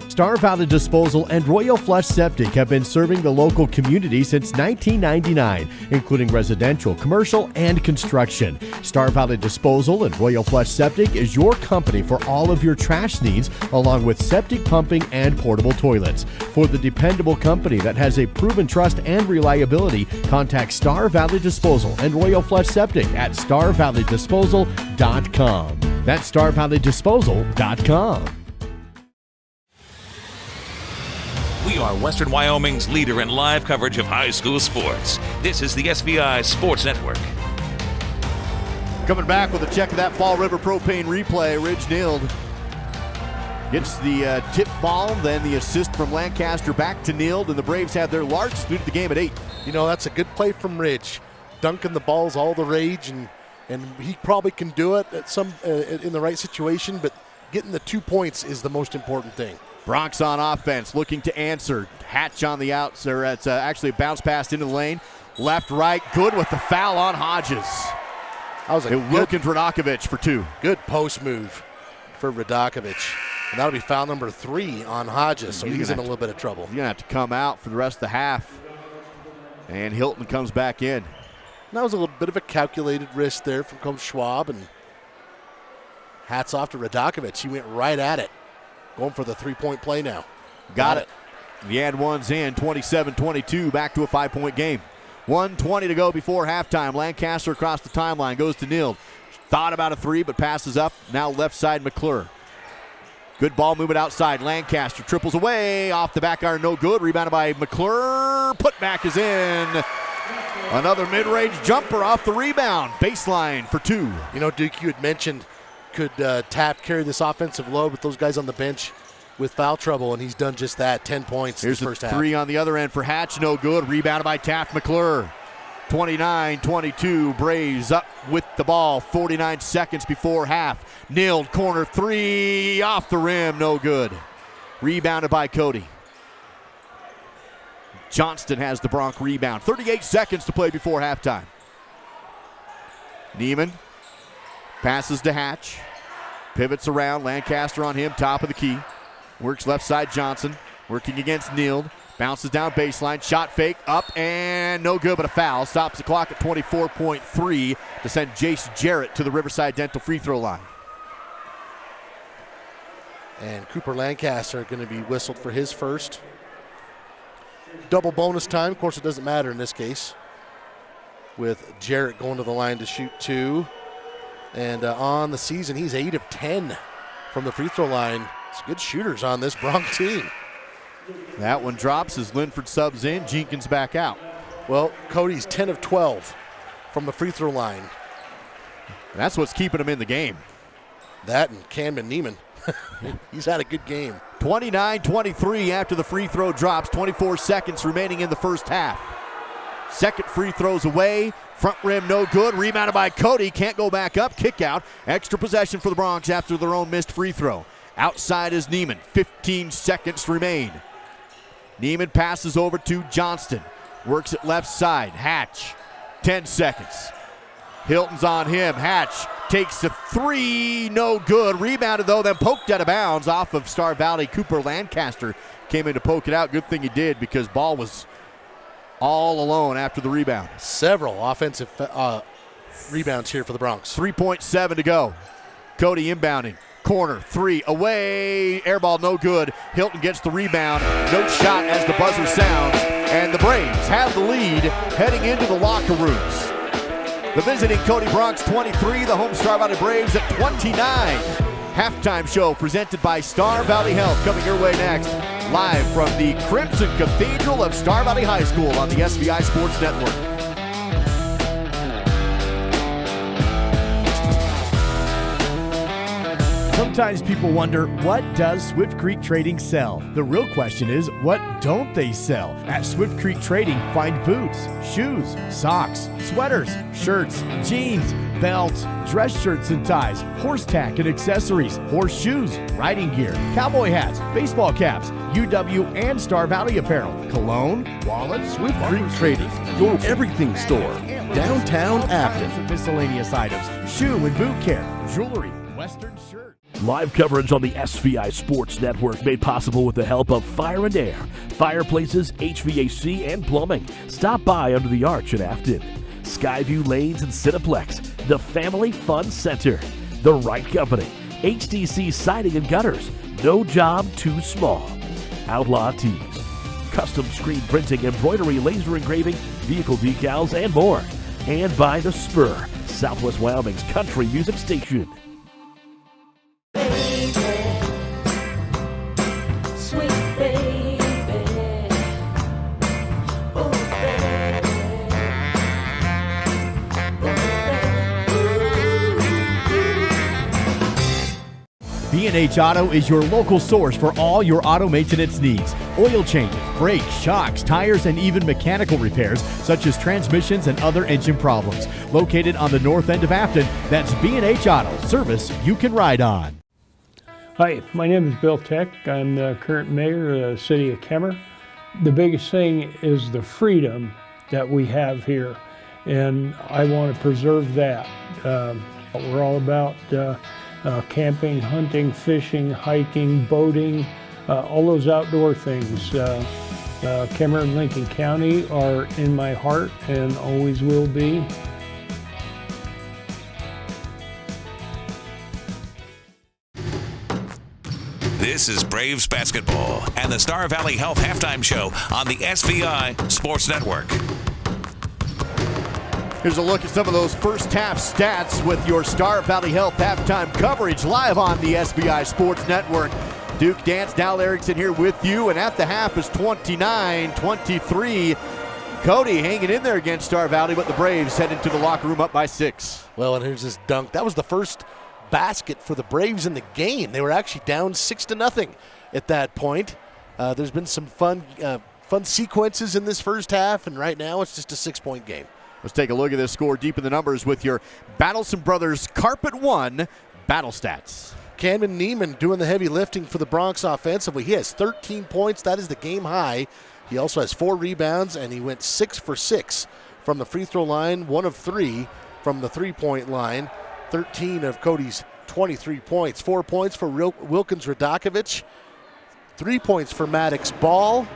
Star Valley Disposal and Royal Flush Septic have been serving the local community since 1999, including residential, commercial, and construction. Star Valley Disposal and Royal Flush Septic is your company for all of your trash needs, along with septic pumping and portable toilets. For the dependable company that has a proven trust and reliability, contact Star Valley Disposal and Royal Flush Septic at starvalleydisposal.com. That's starvalleydisposal.com. We are Western Wyoming's leader in live coverage of high school sports. This is the SVI Sports Network. Coming back with a check of that Fall River Propane replay. Ridge Nield gets the tip ball, then the assist from Lancaster back to Nield, and the Braves have their largest lead of the game at 8. You know, that's a good play from Ridge. Dunking the ball's all the rage, and he probably can do it at in the right situation, but getting the 2 points is the most important thing. Bronx on offense, looking to answer. Hatch on the outs, or it's actually a bounce pass into the lane. Left, right, good with the foul on Hodges. That was Wilkins Radakovich for 2. Good post move for Radakovich. And that'll be foul number 3 on Hodges, so he's in a little bit of trouble. He's going to have to come out for the rest of the half. And Hilton comes back in. And that was a little bit of a calculated risk there from Coach Schwab, and hats off to Radakovich. He went right at it. Going for the 3-point play now. Got it. The and one's in, 27-22, back to a 5-point game. 1:20 to go before halftime. Lancaster across the timeline, goes to Nield. Thought about a 3, but passes up. Now left side McClure. Good ball movement outside. Lancaster triples away, off the back iron, no good. Rebounded by McClure. Putback is in. Another mid-range jumper off the rebound. Baseline for 2. You know, Duke, you had mentioned could Taft carry this offensive load with those guys on the bench with foul trouble, and he's done just that. 10 points Here's this first half. 3 on the other end for Hatch, no good. Rebounded by Taft McClure. 29-22, Braves up with the ball. 49 seconds before half. Nield, corner 3, off the rim, no good. Rebounded by Cody. Johnston has the Bronx rebound. 38 seconds to play before halftime. Neiman passes to Hatch. Pivots around. Lancaster on him. Top of the key. Works left side Johnson. Working against Nield. Bounces down baseline. Shot fake. Up and no good, but a foul. Stops the clock at 24.3 to send Jace Jarrett to the Riverside Dental free throw line. And Cooper Lancaster going to be whistled for his first. Double bonus time. Of course, it doesn't matter in this case, with Jarrett going to the line to shoot 2. And on the season, he's 8 of 10 from the free throw line. It's good shooters on this Bronx team. That one drops as Linford subs in. Jenkins back out. Well, Cody's 10 of 12 from the free throw line. That's what's keeping him in the game. That and Camden Neiman. He's had a good game. 29-23 after the free throw drops. 24 seconds remaining in the first half. Second free throw's away. Front rim no good. Rebounded by Cody. Can't go back up. Kick out. Extra possession for the Bronx after their own missed free throw. Outside is Neiman. 15 seconds remain. Neiman passes over to Johnston. Works it left side. Hatch. 10 seconds. Hilton's on him. Hatch takes the three. No good. Rebounded though, then poked out of bounds off of Star Valley. Cooper Lancaster came in to poke it out. Good thing he did because ball was all alone after the rebound. Several offensive rebounds here for the Bronx. 3.7 to go. Cody inbounding. Corner, three, away. Air ball, no good. Hilton gets the rebound. No shot as the buzzer sounds. And the Braves have the lead heading into the locker rooms. The visiting Cody Bronx 23, the home Star Valley Braves at 29. Halftime show presented by Star Valley Health coming your way next. Live from the Crimson Cathedral of Star Valley High School on the SVI Sports Network. Sometimes people wonder, what does Swift Creek Trading sell? The real question is, what don't they sell? At Swift Creek Trading, find boots, shoes, socks, sweaters, shirts, jeans, belts, dress shirts and ties, horse tack and accessories, horse shoes, riding gear, cowboy hats, baseball caps, UW and Star Valley apparel, cologne, wallets, Swift Creek Trading, your everything store, downtown Afton. Miscellaneous items, shoe and boot care, jewelry, western shirt. Live coverage on the SVI Sports Network made possible with the help of Fire and Air, fireplaces, HVAC, and plumbing. Stop by under the arch in Afton. Skyview Lanes and Cineplex, the Family Fun Center. The Right Company, HDC Siding and Gutters, no job too small. Outlaw Tees, custom screen printing, embroidery, laser engraving, vehicle decals, and more. And by The Spur, Southwest Wyoming's country music station. B&H Auto is your local source for all your auto maintenance needs. Oil changes, brakes, shocks, tires, and even mechanical repairs such as transmissions and other engine problems. Located on the north end of Afton, that's B&H Auto, service you can ride on. Hi, my name is Bill Tech. I'm the current mayor of the city of Kemmer. The biggest thing is the freedom that we have here, and I want to preserve that. We're all about camping, hunting, fishing, hiking, boating, all those outdoor things. Kemmer and Lincoln County are in my heart and always will be. This is Braves basketball and the Star Valley Health Halftime Show on the SVI Sports Network. Here's a look at some of those first half stats with your Star Valley Health halftime coverage live on the SVI Sports Network. Duke Dance, Dal Erickson here with you, and at the half is 29-23. Cody hanging in there against Star Valley, but the Braves head into the locker room up by 6. Well, and here's this dunk. That was the first basket for the Braves in the game. They were actually down 6-0 at that point. There's been some fun sequences in this first half, and right now it's just a 6-point game. Let's take a look at this score deep in the numbers with your Battleson Brothers Carpet 1 battle stats. Cameron Neiman doing the heavy lifting for the Bronx offensively. He has 13 points. That is the game high. He also has 4 rebounds, and he went 6 for 6 from the free throw line, 1 of 3 from the three-point line. 13 of Cody's 23 points. 4 points for Wilkins Radakovich. 3 points for Maddox Ball.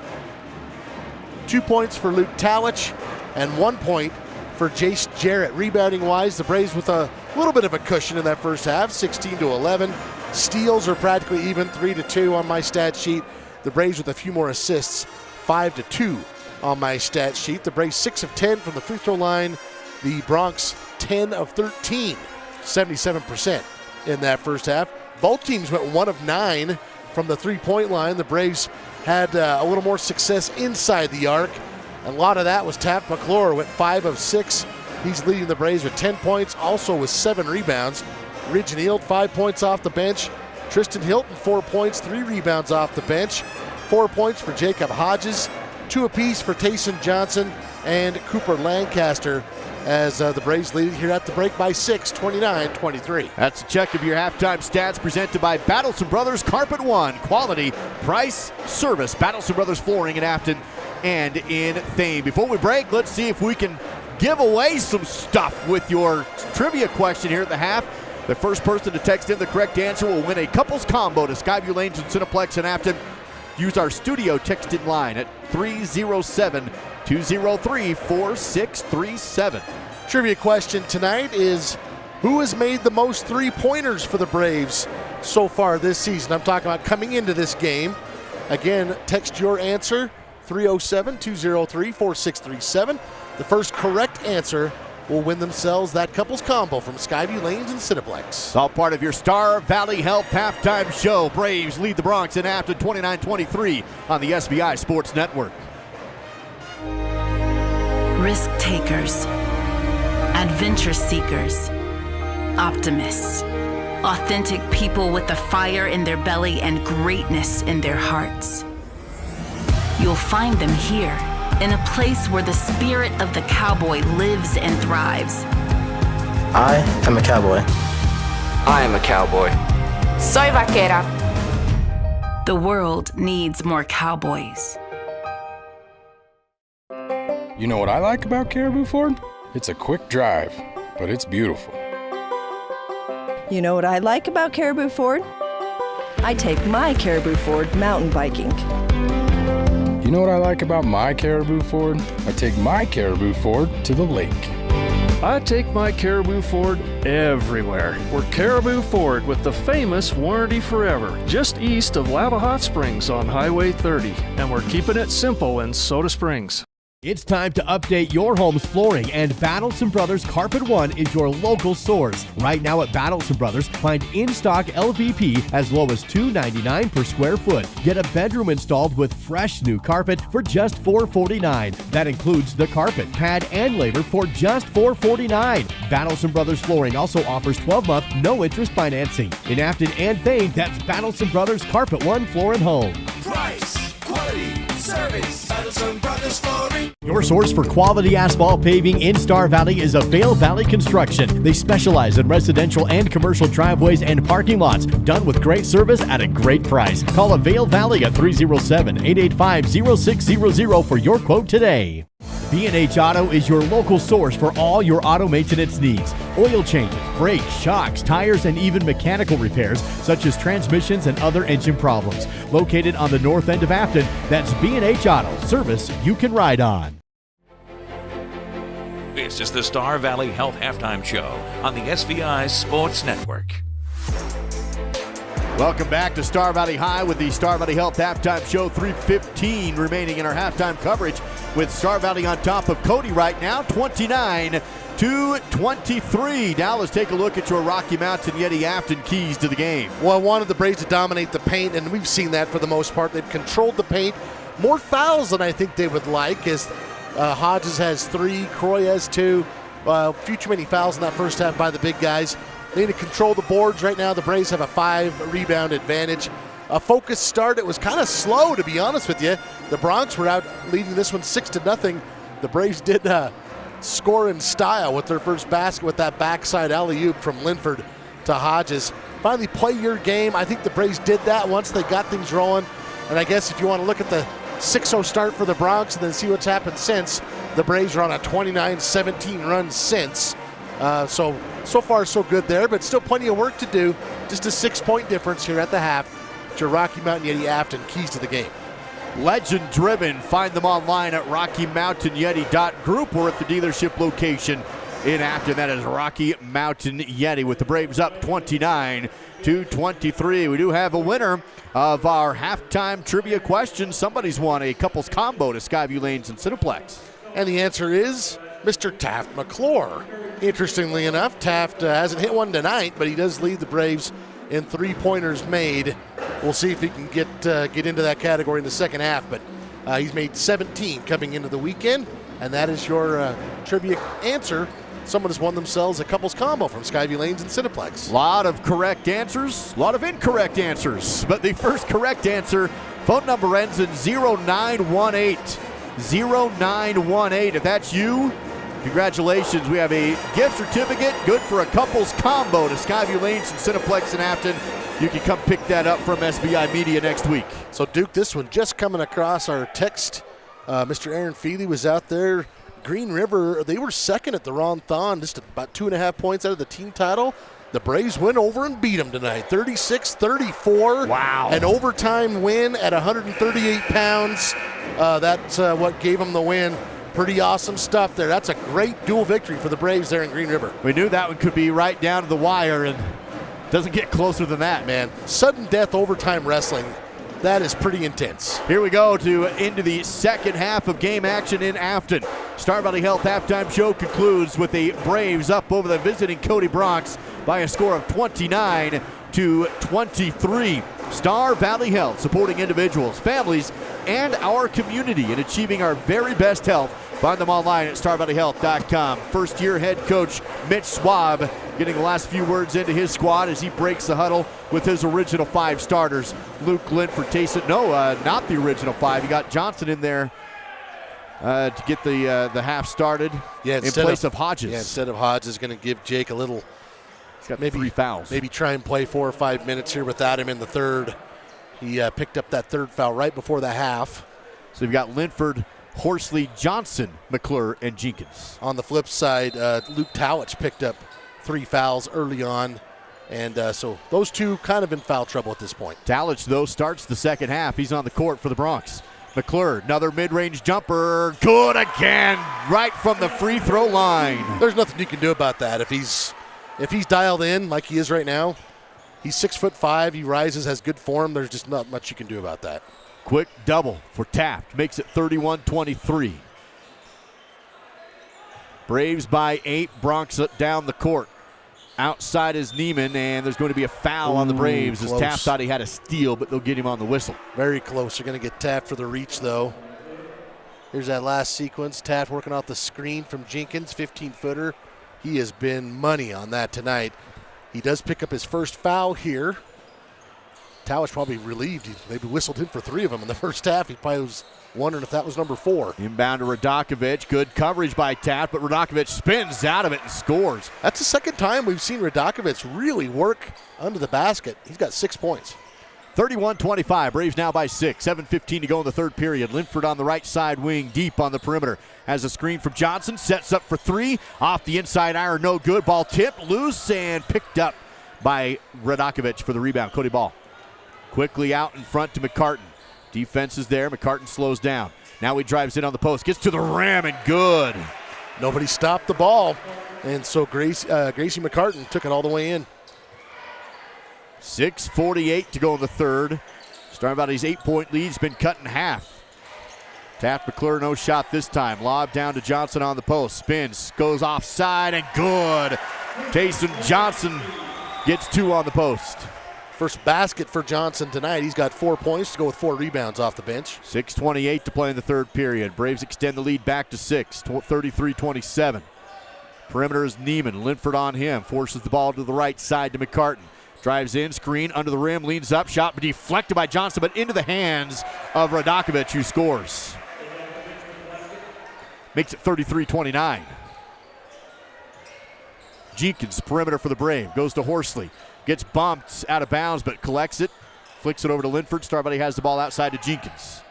2 points for Luke Towich. And 1 point for Jace Jarrett. Rebounding-wise, the Braves with a little bit of a cushion in that first half, 16-11. Steals are practically even, 3-2 on my stat sheet. The Braves with a few more assists, 5-2 on my stat sheet. The Braves 6 of 10 from the free throw line. The Bronx 10 of 13, 77% in that first half. Both teams went 1 of 9 from the three-point line. The Braves had a little more success inside the arc. A lot of that was Taft McClure, went 5 of 6. He's leading the Braves with 10 points, also with 7 rebounds. Ridge Neal, 5 points off the bench. Tristan Hilton, 4 points, 3 rebounds off the bench. 4 points for Jacob Hodges, 2 apiece for Tayson Johnson and Cooper Lancaster, as the Braves lead here at the break by 6, 29-23. That's a check of your halftime stats presented by Battleson Brothers Carpet One. Quality, price, service. Battleson Brothers Flooring in Afton and in Thane. Before we break, let's see if we can give away some stuff with your trivia question here at the half. The first person to text in the correct answer will win a couples combo to Skyview Lanes and Cineplex in Afton. Use our studio text-in line at 307-203-4637. Trivia question tonight is, who has made the most three-pointers for the Braves so far this season? I'm talking about coming into this game. Again, text your answer, 307-203-4637. The first correct answer will win themselves that couples combo from Skyview Lanes and Cineplex. It's all part of your Star Valley Health halftime show. Braves lead the Bronx in Afton 29-23 on the SVI Sports Network. Risk takers, adventure seekers, optimists, authentic people with the fire in their belly and greatness in their hearts. You'll find them here, in a place where the spirit of the cowboy lives and thrives. I am a cowboy. I am a cowboy. Soy vaquera. The world needs more cowboys. You know what I like about Caribou Ford? It's a quick drive, but it's beautiful. You know what I like about Caribou Ford? I take my Caribou Ford mountain biking. You know what I like about my Caribou Ford? I take my Caribou Ford to the lake. I take my Caribou Ford everywhere. We're Caribou Ford with the famous Warranty Forever, just east of Lava Hot Springs on Highway 30. And we're keeping it simple in Soda Springs. It's time to update your home's flooring, and Battleson Brothers Carpet One is your local source. Right now at Battleson Brothers, find in-stock LVP as low as $2.99 per square foot. Get a bedroom installed with fresh new carpet for just $4.49. That includes the carpet, pad, and labor for just $4.49. Battleson Brothers Flooring also offers 12-month, no-interest financing. In Afton and Thane, that's Battleson Brothers Carpet One Floor and Home. Price, quality, service, Battleson Brothers Flooring. Your source for quality asphalt paving in Star Valley is Vail Valley Construction. They specialize in residential and commercial driveways and parking lots, done with great service at a great price. Call Vail Valley at 307-885-0600 for your quote today. B&H Auto is your local source for all your auto maintenance needs. Oil changes, brakes, shocks, tires, and even mechanical repairs such as transmissions and other engine problems. Located on the north end of Afton, that's B&H Auto, service you can ride on. This is the Star Valley Health Halftime Show on the SVI Sports Network. Welcome back to Star Valley High with the Star Valley Health Halftime Show. 3:15 remaining in our halftime coverage with Star Valley on top of Cody right now, 29-23. Now let's take a look at your Rocky Mountain Yeti Afton keys to the game. Well, I wanted the Braves to dominate the paint, and we've seen that for the most part. They've controlled the paint. More fouls than I think they would like, as Hodges has 3, Croy has 2. Few too many fouls in that first half by the big guys. They need to control the boards right now. The Braves have a 5-rebound advantage. A focused start. It was kind of slow, to be honest with you. The Bronx were out leading this one 6-0. The Braves did score in style with their first basket with that backside alley-oop from Linford to Hodges. Finally play your game. I think the Braves did that once they got things rolling. And I guess if you want to look at the 6-0 start for the Bronx and then see what's happened since, the Braves are on a 29-17 run since. So far, so good there, but still plenty of work to do. Just a 6-point difference here at the half. It's your Rocky Mountain Yeti Afton keys to the game. Legend driven. Find them online at RockyMountainYeti.group or at the dealership location in Afton. That is Rocky Mountain Yeti with the Braves up 29-23. We do have a winner of our halftime trivia question. Somebody's won a couples combo to Skyview Lanes and Cineplex. And the answer is Mr. Taft McClure. Interestingly enough, Taft hasn't hit one tonight, but he does lead the Braves in 3-pointers made. We'll see if he can get into that category in the second half, but he's made 17 coming into the weekend, and that is your trivia answer someone has won themselves a couples combo from Skyview Lanes and Cineplex. A lot of correct answers, a lot of incorrect answers. But the first correct answer, phone number ends in 0918. 0918. If that's you, congratulations. We have a gift certificate good for a couples combo to Skyview Lanes and Cineplex in Afton. You can come pick that up from SBI Media next week. So, Duke, this one just coming across our text. Mr. Aaron Feely was out there. Green River, they were second at the Ron Thon, just about 2.5 points out of the team title. The Braves went over and beat them tonight, 36-34. Wow. An overtime win at 138 pounds. That's what gave them the win. Pretty awesome stuff there. That's a great dual victory for the Braves there in Green River. We knew that one could be right down to the wire, and doesn't get closer than that. Man, sudden death overtime wrestling, that is pretty intense. Here we go into the second half of game action in Afton. Star Valley Health halftime show concludes with the Braves up over the visiting Cody Bronx by a score of 29-23. Star Valley Health, supporting individuals, families, and our community in achieving our very best health. Find them online at starvalleyhealth.com. First-year head coach Mitch Swab getting the last few words into his squad as he breaks the huddle with his original 5 starters. Luke Linford, Tayson, not the original 5. You got Johnson in there to get the half started in place of Hodges. Yeah, instead of Hodges, going to give Jake a little. He's got maybe 3 fouls. Maybe try and play 4 or 5 minutes here without him in the third. He picked up that third foul right before the half. So you've got Linford, Horsley, Johnson, McClure, and Jenkins. On the flip side, Luke Towich picked up 3 fouls early on. And so those two kind of in foul trouble at this point. Towich, though, starts the second half. He's on the court for the Bronx. McClure, another mid-range jumper. Good again, right from the free throw line. There's nothing you can do about that. If he's dialed in like he is right now, he's 6'5", he rises, has good form. There's just not much you can do about that. Quick double for Taft, makes it 31-23. Braves by 8, Bronx down the court. Outside is Neiman, and there's going to be a foul on the Braves as Taft thought he had a steal, but they'll get him on the whistle. Very close. They're going to get Taft for the reach, though. Here's that last sequence. Taft working off the screen from Jenkins, 15-footer. He has been money on that tonight. He does pick up his first foul here. Towich probably relieved. He maybe whistled him for 3 of them in the first half. He probably was wondering if that was number 4. Inbound to Radakovich. Good coverage by Taft, but Radakovich spins out of it and scores. That's the second time we've seen Radakovich really work under the basket. He's got 6 points. 31-25. Braves now by 6. 7:15 to go in the third period. Linford on the right side wing, deep on the perimeter. Has a screen from Johnson. Sets up for 3. Off the inside iron, no good. Ball tipped, loose, and picked up by Radakovich for the rebound. Cody Ball. Quickly out in front to McCartan. Defense is there. McCartan slows down. Now he drives in on the post. Gets to the rim and good. Nobody stopped the ball. And so Gracie McCartan took it all the way in. 6:48 to go in the third. Star Valley's 8-point lead's been cut in half. Taft McClure, no shot this time. Lob down to Johnson on the post. Spins, goes offside, and good. Tayson Johnson gets 2 on the post. First basket for Johnson tonight. He's got 4 points to go with 4 rebounds off the bench. 6:28 to play in the third period. Braves extend the lead back to 6, 33-27. Perimeter is Neiman. Linford on him. Forces the ball to the right side to McCartan. Drives in, screen, under the rim, leans up. Shot deflected by Johnson, but into the hands of Radakovich, who scores. Makes it 33-29. Jenkins, perimeter for the Brave. Goes to Horsley. Gets bumped out of bounds, but collects it. Flicks it over to Linford. Star Valley has the ball outside to Jenkins.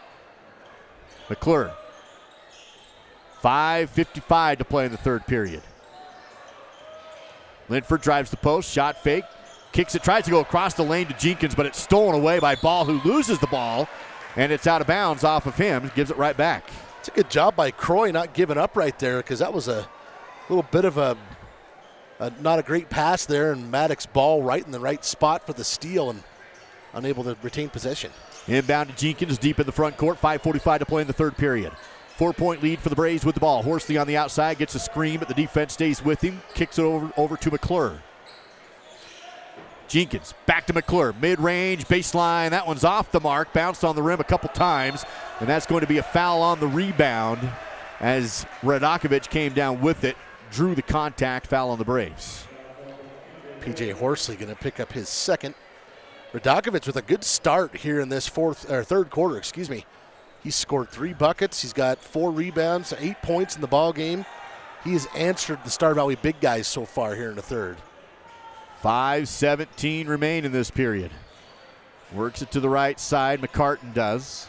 McClure. 5:55 to play in the third period. Linford drives the post. Shot fake. Kicks it. Tries to go across the lane to Jenkins, but it's stolen away by Ball, who loses the ball. And it's out of bounds off of him. Gives it right back. It's a good job by Croy not giving up right there, because that was a little bit of a not a great pass there, and Maddox Ball right in the right spot for the steal and unable to retain possession. Inbound to Jenkins deep in the front court. 5:45 to play in the third period. 4-point lead for the Braves with the ball. Horsley on the outside gets a screen, but the defense stays with him. Kicks it over to McClure. Jenkins back to McClure. Mid-range, baseline. That one's off the mark. Bounced on the rim a couple times, and that's going to be a foul on the rebound as Radakovich came down with it. drew the contact, foul on the Braves. P.J. Horsley going to pick up his second. Radakovich with a good start here in this third quarter. He scored 3 buckets. He's got 4 rebounds, 8 points in the ball game. He has answered the Star Valley big guys so far here in the third. 5:17 remain in this period. Works it to the right side. McCartan does.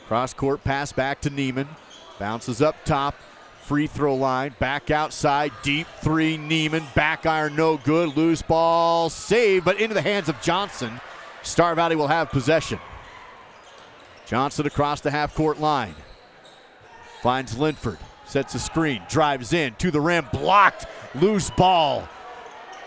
Cross-court pass back to Neiman. Bounces up top. Free throw line. Back outside. Deep 3. Neiman. Back iron no good. Loose ball. Saved, but into the hands of Johnson. Star Valley will have possession. Johnson across the half-court line. Finds Linford. Sets a screen. Drives in. To the rim. Blocked. Loose ball.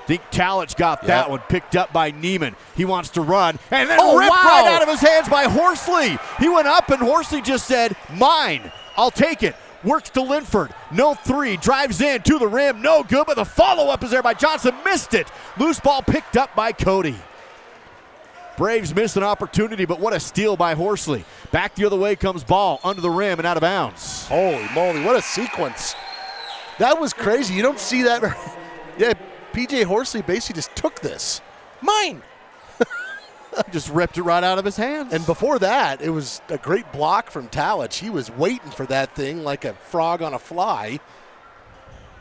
I think Talich got that one. Picked up by Neiman. He wants to run. And then ripped right out of his hands by Horsley. He went up and Horsley just said, mine. I'll take it. Works to Linford. No 3. Drives in. To the rim. No good. But the follow-up is there by Johnson. Missed it. Loose ball picked up by Cody. Braves missed an opportunity, but what a steal by Horsley. Back the other way comes ball, under the rim and out of bounds. Holy moly, what a sequence. That was crazy. You don't see that. Yeah, P.J. Horsley basically just took this. Mine! Just ripped it right out of his hands. And before that, it was a great block from Talich. He was waiting for that thing like a frog on a fly.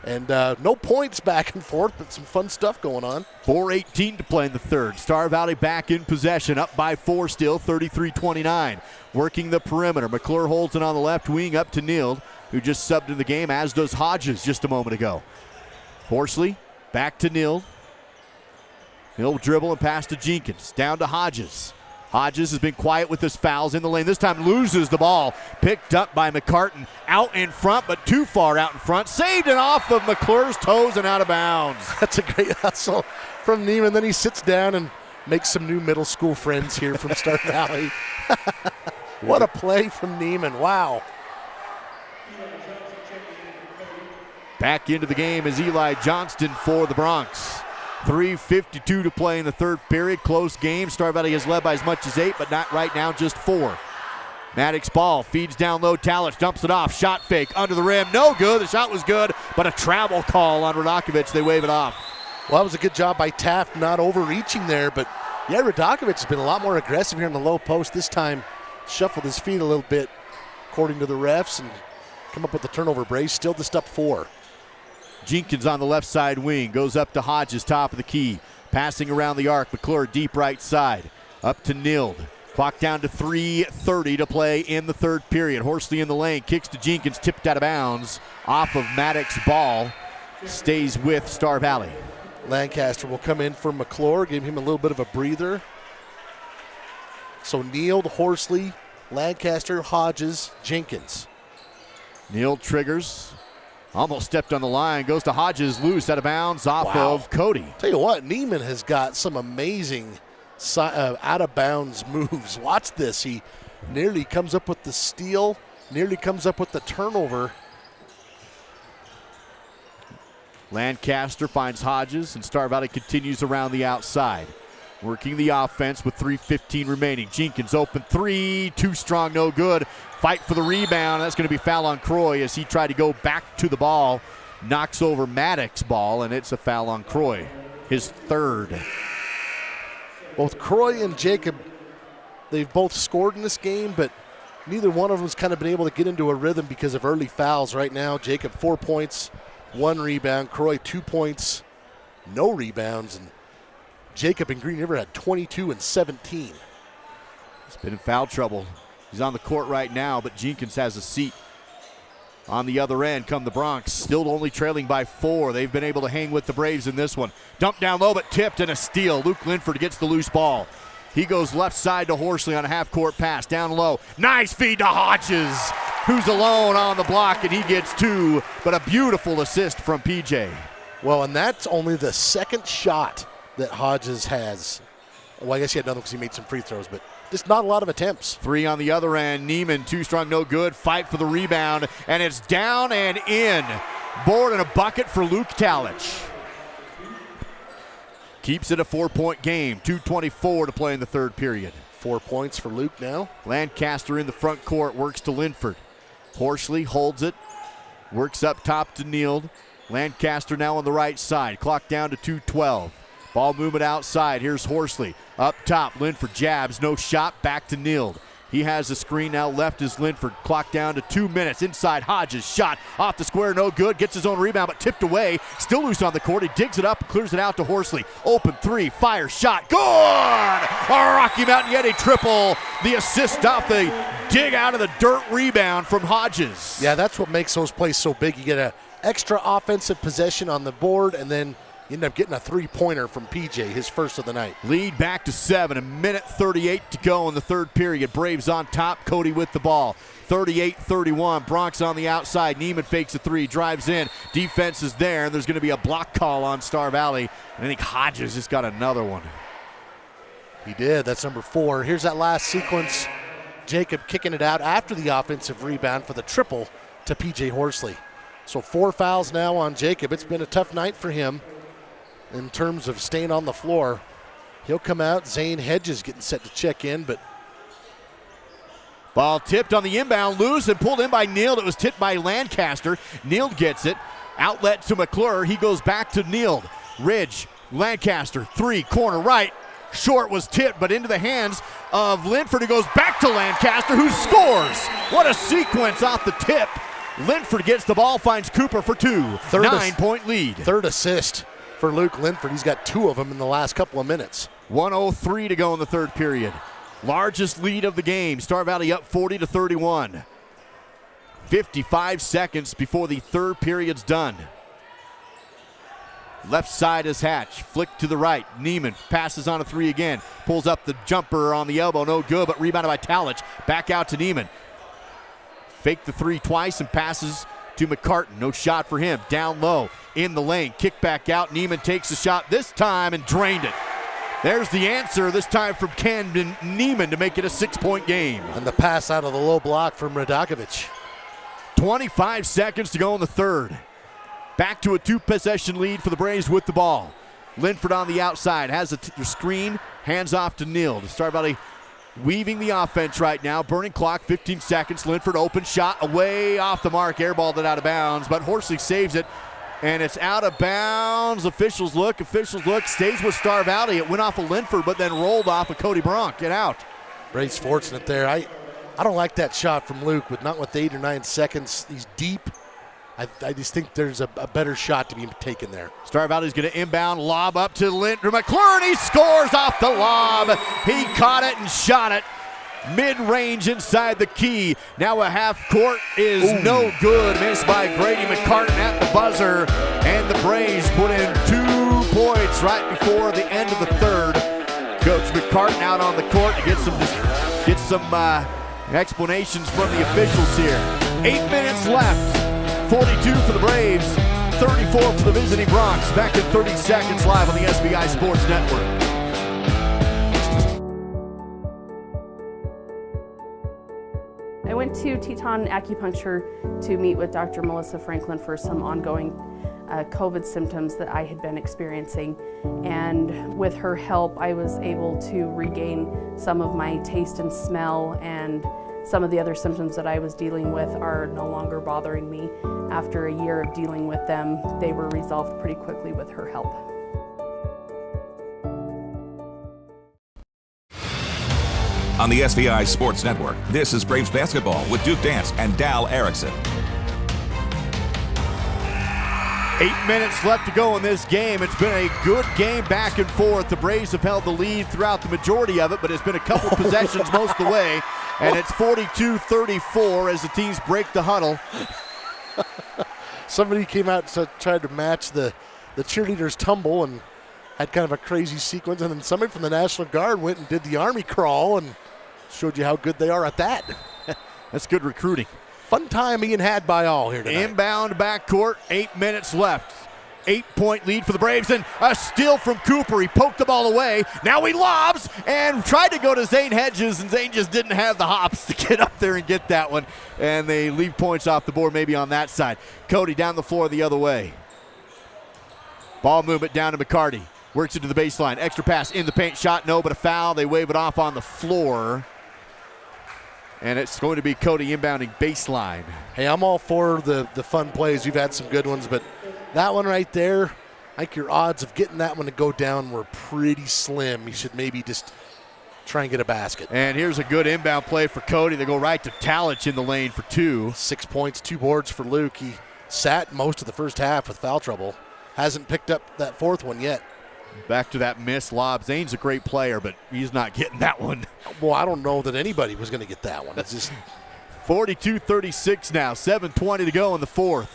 And no points back and forth, but some fun stuff going on. 4:18 to play in the third. Star Valley back in possession, up by 4 still, 33-29. Working the perimeter. McClure holds it on the left wing up to Neild, who just subbed in the game, as does Hodges just a moment ago. Horsley back to Neild. He'll dribble and pass to Jenkins. Down to Hodges. Hodges has been quiet with his fouls in the lane. This time loses the ball. Picked up by McCartan. Out in front, but too far out in front. Saved it off of McClure's toes and out of bounds. That's a great hustle from Neiman. Then he sits down and makes some new middle school friends here from Star Valley. What a play from Neiman. Wow. Back into the game is Eli Johnston for the Bronx. 3:52 to play in the third period. Close game. Star Valley has led by as much as 8, but not right now, just 4. Maddox ball feeds down low. Talich dumps it off. Shot fake under the rim. No good. The shot was good, but a travel call on Radakovich. They wave it off. Well, that was a good job by Taft not overreaching there, but yeah, Radakovich has been a lot more aggressive here in the low post. This time shuffled his feet a little bit, according to the refs, and come up with the turnover. Braves still just up 4. Jenkins on the left side wing. Goes up to Hodges, top of the key. Passing around the arc. McClure deep right side. Up to Neild. Clock down to 3:30 to play in the third period. Horsley in the lane. Kicks to Jenkins. Tipped out of bounds. Off of Maddox's ball. Stays with Star Valley. Lancaster will come in for McClure. Give him a little bit of a breather. So Neild, Horsley, Lancaster, Hodges, Jenkins. Neild triggers. Almost stepped on the line. Goes to Hodges. Loose out of bounds off of Cody. Tell you what, Neiman has got some amazing out of bounds moves. Watch this. He nearly comes up with the steal. Nearly comes up with the turnover. Lancaster finds Hodges, and Star Valley continues around the outside. Working the offense with 3:15 remaining. Jenkins open 3. Too strong, no good. Fight for the rebound. That's going to be foul on Croy as he tried to go back to the ball. Knocks over Maddox's ball, and it's a foul on Croy. His third. Both Croy and Jacob, they've both scored in this game, but neither one of them has kind of been able to get into a rhythm because of early fouls right now. Jacob 4 points, 1 rebound. Croy 2 points, no rebounds. And Jacob and Green River had 22 and 17. He's been in foul trouble. He's on the court right now, but Jenkins has a seat. On the other end come the Bronx, still only trailing by 4. They've been able to hang with the Braves in this one. Dumped down low, but tipped and a steal. Luke Linford gets the loose ball. He goes left side to Horsley on a half-court pass, down low. Nice feed to Hodges, who's alone on the block, and he gets 2, but a beautiful assist from PJ. Well, and that's only the second shot that Hodges has. Well, I guess he had another because he made some free throws, but just not a lot of attempts. 3 on the other end. Neiman, too strong, no good. Fight for the rebound, and it's down and in. Board and a bucket for Luke Talich. Keeps it a 4-point game. 2:24 to play in the third period. 4 points for Luke now. Lancaster in the front court, works to Linford. Horsley holds it, works up top to Neild. Lancaster now on the right side. Clock down to 2:12. Ball movement outside. Here's Horsley. Up top, Linford jabs. No shot. Back to Neild. He has the screen now. Left is Linford. Clock down to 2 minutes. Inside Hodges. Shot off the square. No good. Gets his own rebound, but tipped away. Still loose on the court. He digs it up and clears it out to Horsley. Open three. Fire shot. Good! Rocky Mountain Yeti triple. The assist off the dig out of the dirt rebound from Hodges. Yeah, that's what makes those plays so big. You get an extra offensive possession on the board, and then you end up getting a three-pointer from PJ, his first of the night. Lead back to 7. 1:38 to go in the third period. Braves on top. Cody with the ball. 38-31. Bronx on the outside. Neiman fakes a three. Drives in. Defense is there, and there's going to be a block call on Star Valley. And I think Hodges just got another one. He did. That's number 4. Here's that last sequence. Jacob kicking it out after the offensive rebound for the triple to PJ Horsley. So 4 fouls now on Jacob. It's been a tough night for him in terms of staying on the floor. He'll come out. Zane Hedges getting set to check in, but ball tipped on the inbound, loose and pulled in by Neild. It was tipped by Lancaster. Neild gets it. Outlet to McClure. He goes back to Neild. Ridge, Lancaster, 3, corner right. Short was tipped, but into the hands of Linford, who goes back to Lancaster, who scores. What a sequence off the tip. Linford gets the ball, finds Cooper for 2. 9-point lead. Third assist for Luke Linford. He's got 2 of them in the last couple of minutes. 1:03 to go in the third period. Largest lead of the game. Star Valley up 40-31. 55 seconds before the third period's done. Left side is Hatch. Flick to the right. Neiman passes on a 3 again. Pulls up the jumper on the elbow. No good, but rebounded by Talich. Back out to Neiman. Faked the 3 twice and passes to McCartan. No shot for him. Down low in the lane. Kick back out. Neiman takes the shot this time and drained it. There's the answer, this time from Camden Neiman to make it a 6-point game. And the pass out of the low block from Radakovic. 25 seconds to go in the third. Back to a 2-possession lead for the Braves with the ball. Linford on the outside, has the screen, hands off to Neild. Star Valley weaving the offense right now. Burning clock, 15 seconds. Linford open shot, away off the mark, airballed it out of bounds, but Horsley saves it, and it's out of bounds. Officials look, stays with Star Valley. It went off of Linford, but then rolled off of Cody Bronk. Get out. Braves fortunate there. I don't like that shot from Luke, but not with 8 or 9 seconds. He's deep. I just think there's a better shot to be taken there. Star Valley's going to inbound, lob up to McClure, and he scores off the lob. He caught it and shot it. Mid-range inside the key. Now a half court is no good. Missed by Grady McCartan at the buzzer. And the Braves put in 2 points right before the end of the third. Coach McCartan out on the court to get some explanations from the officials here. 8 minutes left. 42 for the Braves, 34 for the visiting Bronx. Back in 30 seconds live on the SBI Sports Network. I went to Teton Acupuncture to meet with Dr. Melissa Franklin for some ongoing COVID symptoms that I had been experiencing. And with her help, I was able to regain some of my taste and smell, and some of the other symptoms that I was dealing with are no longer bothering me. After a year of dealing with them, they were resolved pretty quickly with her help. On the SVI Sports Network, this is Braves basketball with Duke Dance and Dal Erickson. 8 minutes left to go in this game. It's been a good game back and forth. The Braves have held the lead throughout the majority of it, but it's been a couple possessions most of the way. And it's 42-34 as the teams break the huddle. Somebody came out and tried to match the cheerleaders' tumble and had kind of a crazy sequence. And then somebody from the National Guard went and did the Army crawl and showed you how good they are at that. That's good recruiting. Fun time being had by all here tonight. Inbound backcourt, 8 minutes left. 8-point lead for the Braves, and a steal from Cooper. He poked the ball away. Now he lobs and tried to go to Zane Hedges, and Zane just didn't have the hops to get up there and get that one. And they leave points off the board maybe on that side. Cody down the floor the other way. Ball movement down to McCarty. Works into the baseline. Extra pass in the paint. Shot no, but a foul. They wave it off on the floor. And it's going to be Cody inbounding baseline. Hey, I'm all for the fun plays. You've had some good ones, but That one right there, I think your odds of getting that one to go down were pretty slim. You should maybe just try and get a basket. And here's a good inbound play for Cody. They go right to Talich in the lane for 2. 6 points, 2 boards for Luke. He sat most of the first half with foul trouble. Hasn't picked up that 4th one yet. Back to that missed lob. Zane's a great player, but he's not getting that one. Well, I don't know that anybody was going to get that one. It's just 42-36 now. 7:20 to go in the 4th.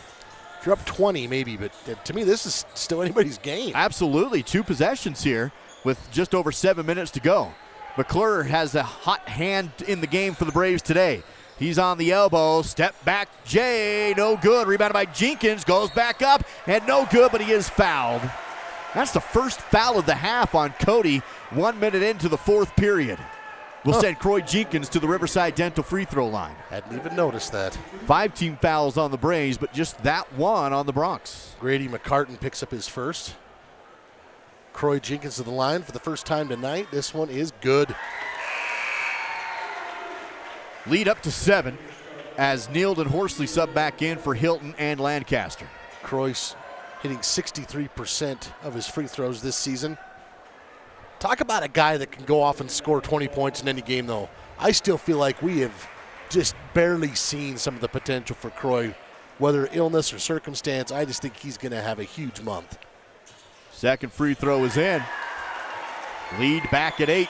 If you're up 20, maybe, but to me, this is still anybody's game. Absolutely. 2 possessions here with just over 7 minutes to go. McClure has a hot hand in the game for the Braves today. He's on the elbow. Step back, Jay. No good. Rebounded by Jenkins. Goes back up, and no good, but he is fouled. That's the first foul of the half on Cody. 1 minute into the 4th period. We'll send Croy Jenkins to the Riverside Dental free throw line. Hadn't even noticed that. 5 team fouls on the Braves, but just that one on the Bronx. Grady McCartan picks up his first. Croy Jenkins to the line for the first time tonight. This one is good. Lead up to 7 as Neild and Horsley sub back in for Hilton and Lancaster. Croy's hitting 63% of his free throws this season. Talk about a guy that can go off and score 20 points in any game, though. I still feel like we have just barely seen some of the potential for Croy, whether illness or circumstance. I just think he's going to have a huge month. Second free throw is in. Lead back at 8.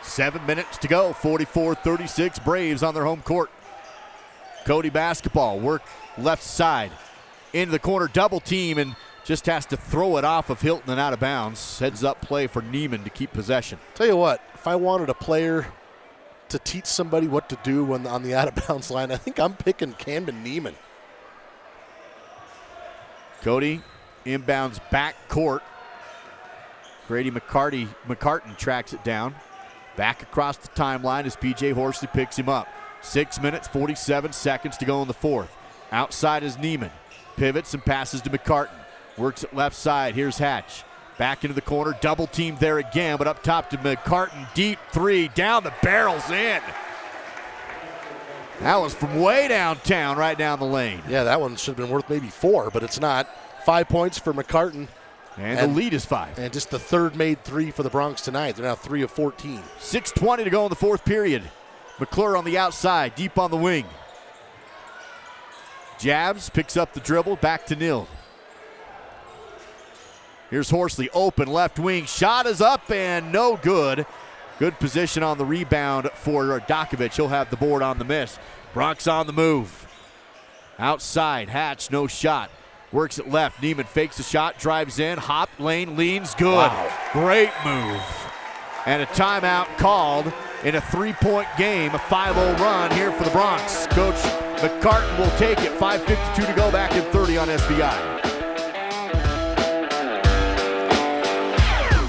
7 minutes to go. 44-36 Braves on their home court. Cody basketball. Work left side. Into the corner, double team, and just has to throw it off of Hilton and out of bounds. Heads up play for Neiman to keep possession. Tell you what, if I wanted a player to teach somebody what to do when on the out of bounds line, I think I'm picking Camden Neiman. Cody inbounds back court. Grady McCartan tracks it down. Back across the timeline as P.J. Horsley picks him up. 6 minutes, 47 seconds to go in the 4th. Outside is Neiman. Pivots and passes to McCartan. Works it left side. Here's Hatch. Back into the corner. Double team there again, but up top to McCartan. Deep 3. Down the barrels in. That was from way downtown, right down the lane. Yeah, that one should have been worth maybe 4, but it's not. 5 points for McCartan. And the lead is 5. And just the third made 3 for the Bronx tonight. They're now 3 of 14. 6:20 to go in the 4th period. McClure on the outside, deep on the wing. Jabs, picks up the dribble, back to Neild. Here's Horsley, open left wing. Shot is up and no good. Good position on the rebound for Dakovic. He'll have the board on the miss. Bronx on the move. Outside, Hatch, no shot. Works it left. Neiman fakes the shot, drives in, hop, lane, leans, good. Wow. Great move. And a timeout called in a 3-point game, a 5-0 run here for the Bronx. Coach McCartan will take it. 5:52 to go, back in 30 on SVI.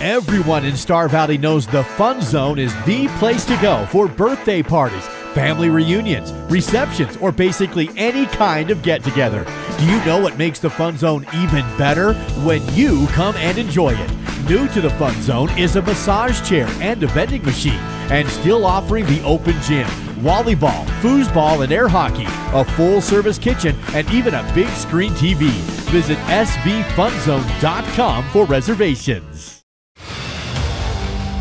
Everyone in Star Valley knows the Fun Zone is the place to go for birthday parties, family reunions, receptions, or basically any kind of get-together. Do you know what makes the Fun Zone even better? When you come and enjoy it. New to the Fun Zone is a massage chair and a vending machine, and still offering the open gym, volleyball, foosball, and air hockey, a full-service kitchen, and even a big screen TV. Visit svfunzone.com for reservations.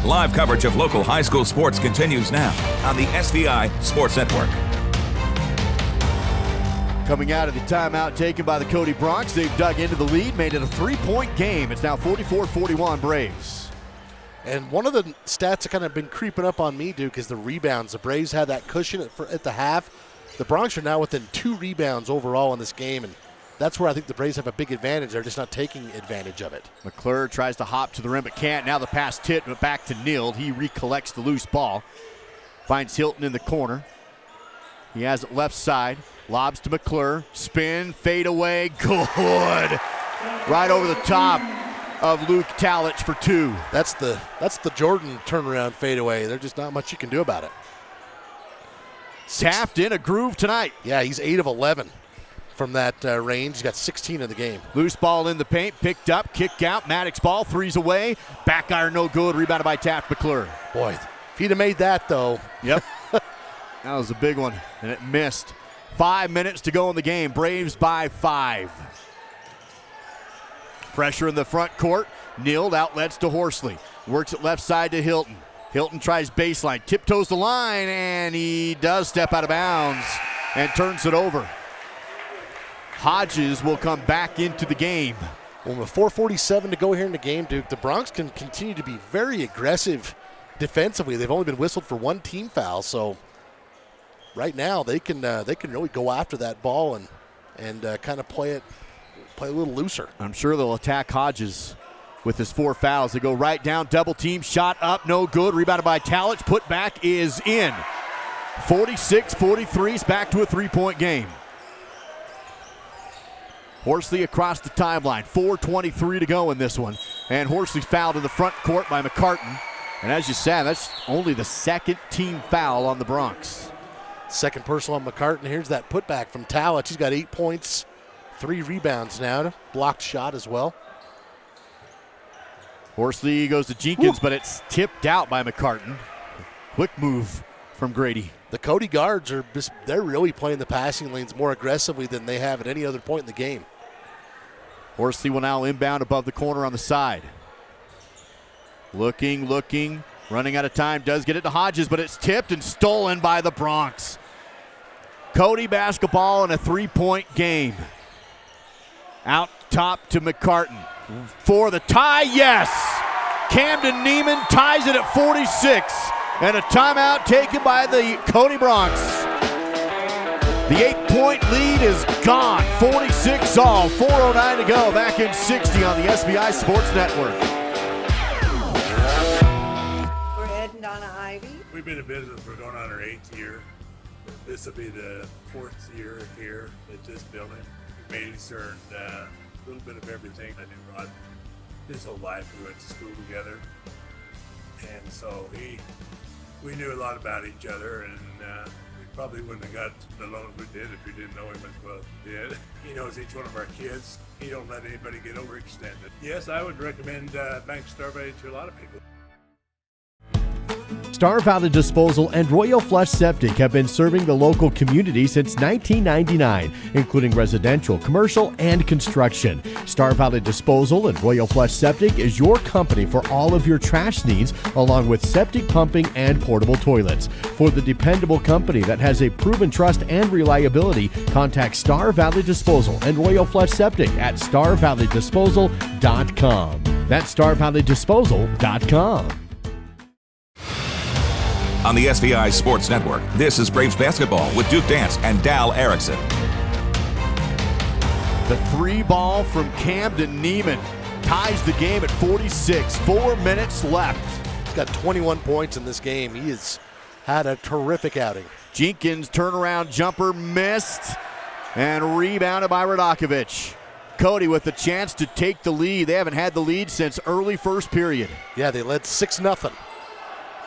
Live coverage of local high school sports continues now on the SVI Sports Network. Coming out of the timeout taken by the Cody Bronx, they've dug into the lead, made it a 3-point game. It's now 44-41 Braves. And one of the stats that kind of been creeping up on me, Duke, is the rebounds. The Braves had that cushion at the half. The Bronx are now within 2 rebounds overall in this game, and that's where I think the Braves have a big advantage. They're just not taking advantage of it. McClure tries to hop to the rim, but can't. Now the pass tipped, but back to Neild. He recollects the loose ball. Finds Hilton in the corner. He has it left side. Lobs to McClure. Spin, fade away. Good. Right over the top of Luke Talich for 2. That's the Jordan turnaround fadeaway. There's just not much you can do about it. Taft in a groove tonight. Yeah, he's 8 of 11 from that range. He's got 16 in the game. Loose ball in the paint, picked up, kicked out. Maddox ball, 3's away. Back iron, no good. Rebounded by Taft McClure. Boy, if he'd have made that, though. Yep. That was a big one, and it missed. 5 minutes to go in the game. Braves by 5. Pressure in the front court. Nilled, outlets to Horsley. Works it left side to Hilton. Hilton tries baseline, tiptoes the line, and he does step out of bounds and turns it over. Hodges will come back into the game. Well, with 4:47 to go here in the game, Duke, the Bronx can continue to be very aggressive defensively. They've only been whistled for one team foul, so right now they can really go after that ball and kind of play a little looser. I'm sure they'll attack Hodges with his 4 fouls. They go right down, double team, shot up, no good. Rebounded by Talich, put back is in. 46-43 is back to a 3-point game. Horsley across the timeline, 4:23 to go in this one. And Horsley's fouled in the front court by McCartan. And as you said, that's only the second team foul on the Bronx. Second personal on McCartan. Here's that putback from Talich. He's got 8 points, 3 rebounds now. Blocked shot as well. Horsley goes to Jenkins, but it's tipped out by McCartan. Quick move from Grady. The Cody guards they're really playing the passing lanes more aggressively than they have at any other point in the game. Horsley will now inbound above the corner on the side. Looking, running out of time, does get it to Hodges, but it's tipped and stolen by the Bronx. Cody basketball in a 3-point game. Out top to McCartan. For the tie, yes! Camden Neiman ties it at 46. And a timeout taken by the Cody Bronx. The 8-point lead is gone. 46 all. 4:09 to go. Back in 60 on the SBI Sports Network. We're Ed and Donna Ivy. We've been in business for going on our 8th year. This will be the 4th year here at this building. We made certain a little bit of everything. I knew Rod his whole life. We went to school together. And so we knew a lot about each other, and we probably wouldn't have got the loans we did if we didn't know him as well as we did. He knows each one of our kids. He don't let anybody get overextended. Yes, I would recommend Bank Star Valley to a lot of people. Star Valley Disposal and Royal Flush Septic have been serving the local community since 1999, including residential, commercial, and construction. Star Valley Disposal and Royal Flush Septic is your company for all of your trash needs, along with septic pumping and portable toilets. For the dependable company that has a proven trust and reliability, contact Star Valley Disposal and Royal Flush Septic at starvalleydisposal.com. That's starvalleydisposal.com. On the SVI Sports Network, this is Braves basketball with Duke Dance and Dal Erickson. The 3 ball from Camden Neiman ties the game at 46. 4 minutes left. He's got 21 points in this game. He has had a terrific outing. Jenkins turnaround jumper missed and rebounded by Radakovich. Cody with the chance to take the lead. They haven't had the lead since early first period. Yeah, they led 6-0.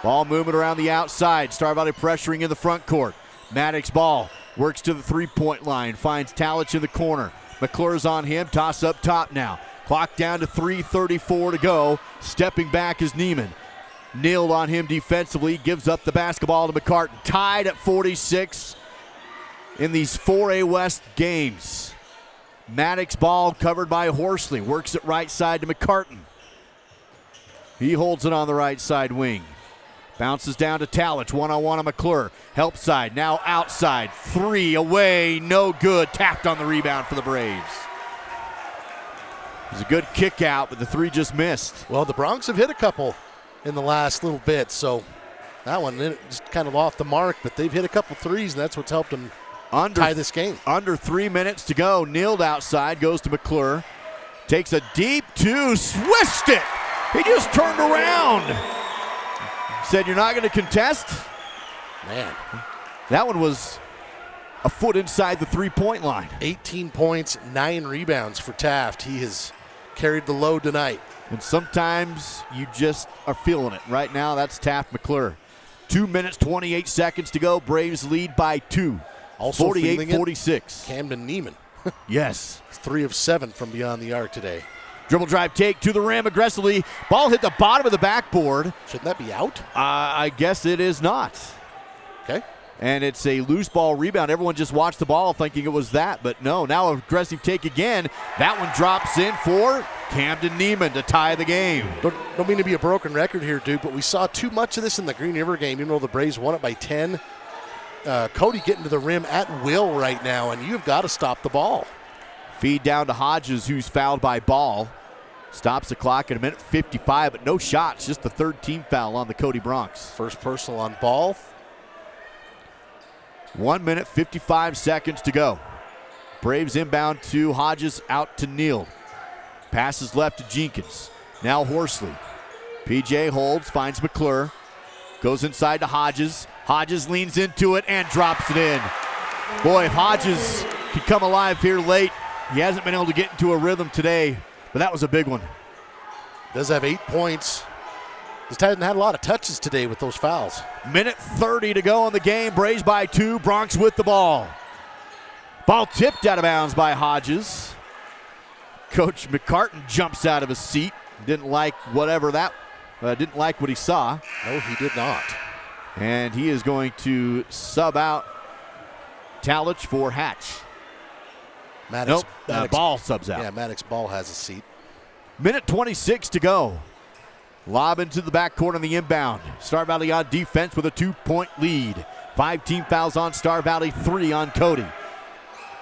Ball movement around the outside. Star Valley pressuring in the front court. Maddox ball works to the 3-point line. Finds Talich in the corner. McClure's on him. Toss up top now. Clock down to 3:34 to go. Stepping back is Neiman. Nailed on him defensively. Gives up the basketball to McCartan. Tied at 46 in these 4A West games. Maddox ball covered by Horsley. Works it right side to McCartan. He holds it on the right side wing. Bounces down to Talich, one-on-one on McClure. Help side, now outside. 3 away, no good. Tapped on the rebound for the Braves. It was a good kick out, but the 3 just missed. Well, the Bronx have hit a couple in the last little bit, so that one just kind of off the mark, but they've hit a couple threes, and that's what's helped them tie this game. Under 3 minutes to go. Nailed outside, goes to McClure. Takes a deep 2, swished it. He just turned around. Said, you're not going to contest? Man. That one was a foot inside the 3-point line. 18 points, 9 rebounds for Taft. He has carried the load tonight. And sometimes you just are feeling it. Right now, that's Taft McClure. 2 minutes, 28 seconds to go. Braves lead by 2. Also 48-46. Camden Neiman. Yes. 3 of 7 from beyond the arc today. Dribble drive take to the rim aggressively. Ball hit the bottom of the backboard. Shouldn't that be out? I guess it is not. Okay. And it's a loose ball rebound. Everyone just watched the ball thinking it was that, but no. Now aggressive take again. That one drops in for Camden Neiman to tie the game. Don't mean to be a broken record here, Duke, but we saw too much of this in the Green River game, even though the Braves won it by 10. Cody getting to the rim at will right now, and you've got to stop the ball. Feed down to Hodges, who's fouled by Ball. Stops the clock at 1:55, but no shots, just the third team foul on the Cody Bronx. First personal on Ball. 1:55 to go. Braves inbound to Hodges, out to Neal. Passes left to Jenkins. Now Horsley. PJ holds, finds McClure. Goes inside to Hodges. Hodges leans into it and drops it in. Boy, if Hodges could come alive here late, he hasn't been able to get into a rhythm today, but that was a big one. Does have 8 points. Just hasn't had a lot of touches today with those fouls. 1:30 to go in the game. Braves by 2. Bronx with the ball. Ball tipped out of bounds by Hodges. Coach McCartan jumps out of his seat. Didn't like what he saw. No, he did not. And he is going to sub out Talich for Hatch. Maddox Ball subs out. Yeah, Maddox Ball has a seat. 1:26 to go. Lob into the backcourt on the inbound. Star Valley on defense with a 2-point lead. 5 team fouls on Star Valley, 3 on Cody.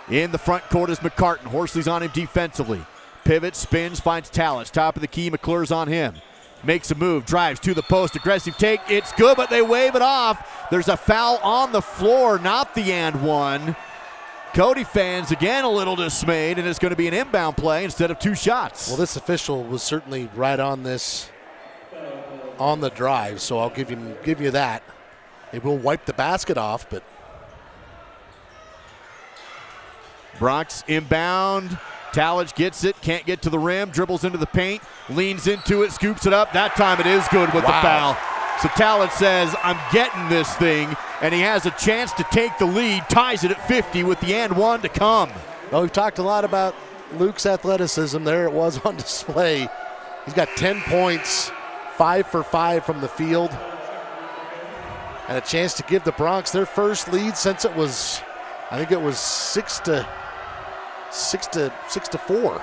In the front court is McCartan. Horsley's on him defensively. Pivot, spins, finds Talich. Top of the key, McClure's on him. Makes a move, drives to the post, aggressive take. It's good, but they wave it off. There's a foul on the floor, not the and one. Cody fans again a little dismayed, and it's going to be an inbound play instead of 2 shots. Well, this official was certainly right on this on the drive, so I'll give you that. It will wipe the basket off, but Bronx inbound. Talich gets it, can't get to the rim, dribbles into the paint, leans into it, scoops it up. That time it is good with the foul. So Talich says, I'm getting this thing, and he has a chance to take the lead, ties it at 50 with the and one to come. Well, we've talked a lot about Luke's athleticism. There it was on display. He's got 10 points, 5 for 5 from the field, and a chance to give the Bronx their first lead since it was, I think it was 6 to 4.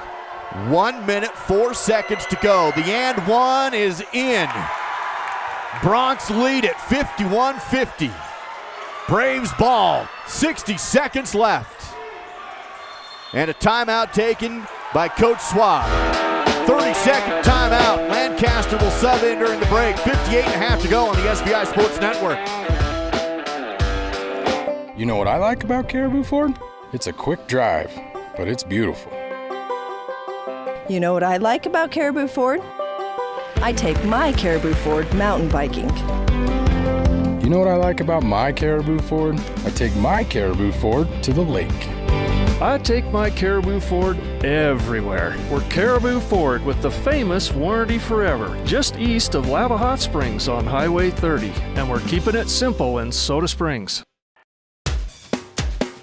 1 minute, 4 seconds to go. The and one is in. Bronx lead at 51-50. Braves ball, 60 seconds left. And a timeout taken by Coach Schwab. 30-second timeout. Lancaster will sub in during the break. 58.5 to go on the SVI Sports Network. You know what I like about Caribou Ford? It's a quick drive, but it's beautiful. You know what I like about Caribou Ford? I take my Caribou Ford mountain biking. You know what I like about my Caribou Ford? I take my Caribou Ford to the lake. I take my Caribou Ford everywhere. We're Caribou Ford with the famous Warranty Forever, just east of Lava Hot Springs on Highway 30. And we're keeping it simple in Soda Springs.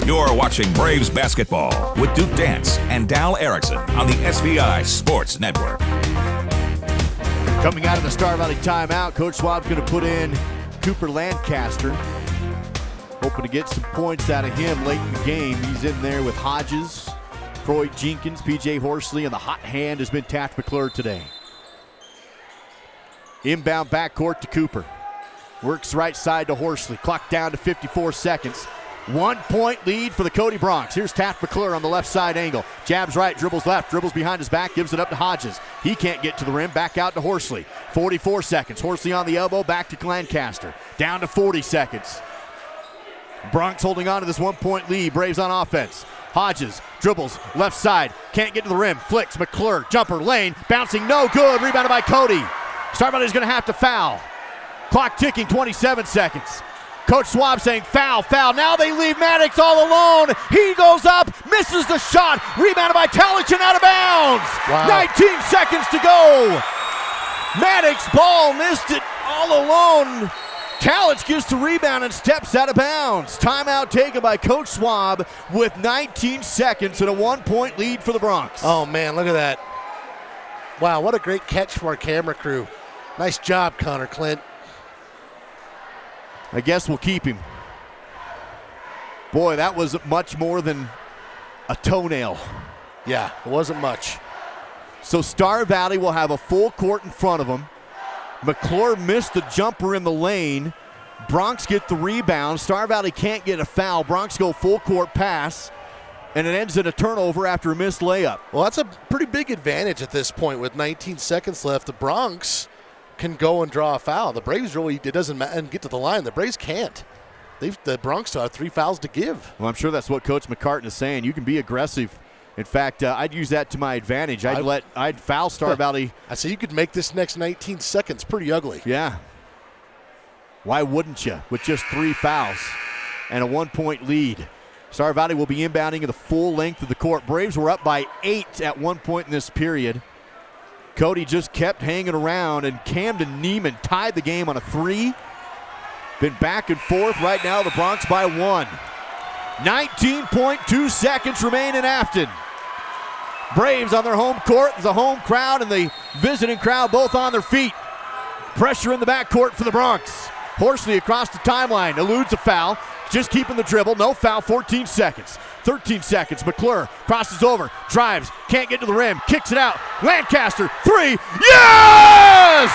You're watching Braves basketball with Duke Dance and Dal Erickson on the SVI Sports Network. Coming out of the Star Valley timeout, Coach Schwab's going to put in Cooper Lancaster. Hoping to get some points out of him late in the game. He's in there with Hodges, Troy Jenkins, PJ Horsley, and the hot hand has been Taft McClure today. Inbound backcourt to Cooper. Works right side to Horsley. Clock down to 54 seconds. 1 point lead for the Cody Bronx. Here's Taft McClure on the left side angle. Jabs right, dribbles left, dribbles behind his back, gives it up to Hodges. He can't get to the rim, back out to Horsley. 44 seconds. Horsley on the elbow, back to Lancaster. Down to 40 seconds. Bronx holding on to this 1 point lead. Braves on offense. Hodges dribbles left side, can't get to the rim, flicks McClure, jumper lane, bouncing, no good. Rebounded by Cody. Star Valley's going to have to foul. Clock ticking, 27 seconds. Coach Schwab saying foul, foul. Now they leave Maddox all alone. He goes up, misses the shot. Rebounded by Talich and out of bounds. Wow. 19 seconds to go. Maddox ball missed it all alone. Talich gets the rebound and steps out of bounds. Timeout taken by Coach Schwab with 19 seconds and a 1 point lead for the Bronx. Oh, man, look at that. Wow, what a great catch from our camera crew. Nice job, Connor Clint. I guess we'll keep him. Boy, that was much more than a toenail. Yeah, it wasn't much. So Star Valley will have a full court in front of them. McClure missed the jumper in the lane. Bronx get the rebound. Star Valley can't get a foul. Bronx go full court pass, and it ends in a turnover after a missed layup. Well, that's a pretty big advantage at this point with 19 seconds left. The Bronx can go and draw a foul. The Braves really, it doesn't matter, and get to the line. The Braves can't. The Bronx still have 3 fouls to give. Well, I'm sure that's what Coach McCartan is saying. You can be aggressive. In fact, I'd use that to my advantage. I'd foul Star Valley. I say you could make this next 19 seconds pretty ugly. Yeah. Why wouldn't you with just 3 fouls and a 1-point lead? Star Valley will be inbounding at the full length of the court. Braves were up by 8 at one point in this period. Cody just kept hanging around, and Camden Neiman tied the game on a 3. Been back and forth. Right now, the Bronx by 1. 19.2 seconds remain in Afton. Braves on their home court. There's a home crowd and the visiting crowd both on their feet. Pressure in the backcourt for the Bronx. Horsley across the timeline, eludes a foul. Just keeping the dribble, no foul, 14 seconds. 13 seconds, McClure crosses over, drives, can't get to the rim, kicks it out. Lancaster, 3, yes!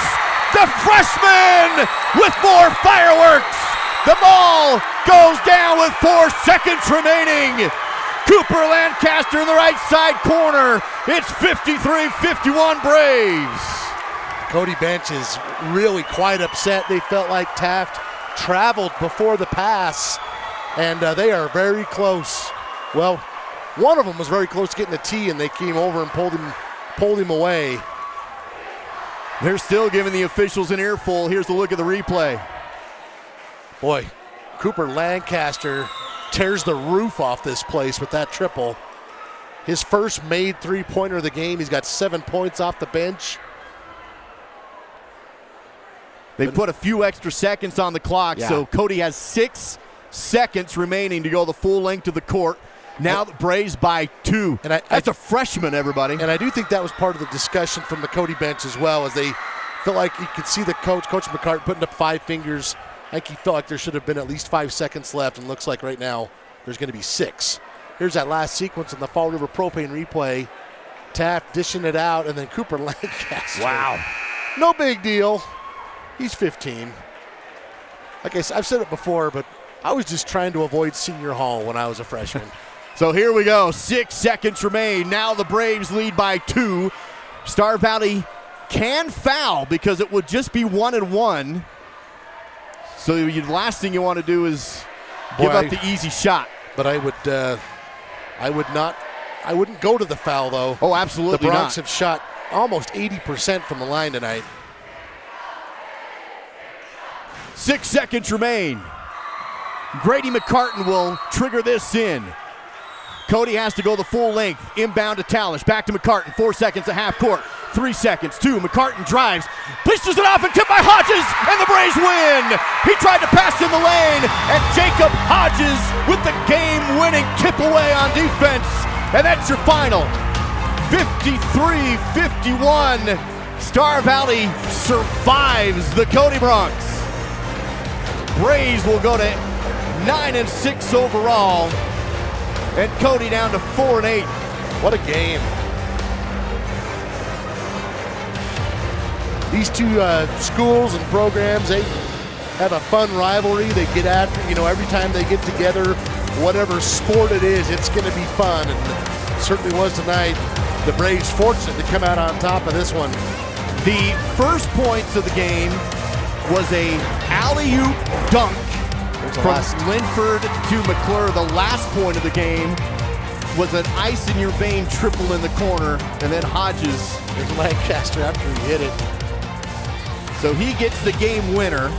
The freshman with more fireworks. The ball goes down with 4 seconds remaining. Cooper Lancaster in the right side corner. It's 53-51 Braves. Cody bench is really quite upset. They felt like Taft traveled before the pass, and they are very close. Well, one of them was very close to getting the tee, and they came over and pulled him away. They're still giving the officials an earful. Here's a look at the replay. Boy, Cooper Lancaster tears the roof off this place with that triple. His first made 3-pointer of the game. He's got 7 points off the bench. They put a few extra seconds on the clock, so Cody has 6 seconds remaining to go the full length of the court. Now the Braves by 2. And that's a freshman, everybody. And I do think that was part of the discussion from the Cody bench as well, as they felt like you could see the Coach McCartan, putting up 5 fingers. I think he felt like there should have been at least 5 seconds left, and looks like right now there's going to be 6. Here's that last sequence in the Fall River Propane replay. Taft dishing it out, and then Cooper Lancaster. Wow. No big deal. He's 15. Like I said, I've said it before, but I was just trying to avoid senior hall when I was a freshman. So here we go. 6 seconds remain. Now the Braves lead by 2. Star Valley can foul because it would just be 1-1. So the last thing you want to do is give up the easy shot. But I wouldn't go to the foul, though. Oh, absolutely not. The Bronx not. have shot almost 80% from the line tonight. 6 seconds remain. Grady McCartan will trigger this in. Cody has to go the full length. Inbound to Talish. Back to McCartan. 4 seconds at half court. 3 seconds. 2. McCartan drives. Pushes it off and tipped by Hodges. And the Braves win. He tried to pass in the lane. And Jacob Hodges with the game-winning tip away on defense. And that's your final. 53-51. Star Valley survives the Cody Bronx. Braves will go to 9-6 overall, and Cody down to 4-8. What a game! These two schools and programs, they have a fun rivalry. They get after, every time they get together, whatever sport it is, it's going to be fun, and it certainly was tonight. The Braves fortunate to come out on top of this one. The first points of the game was a alley-oop dunk from Linford to McClure. The last point of the game was an ice-in-your-vein triple in the corner, and then Hodges. There's Lancaster after he hit it. So he gets the game winner,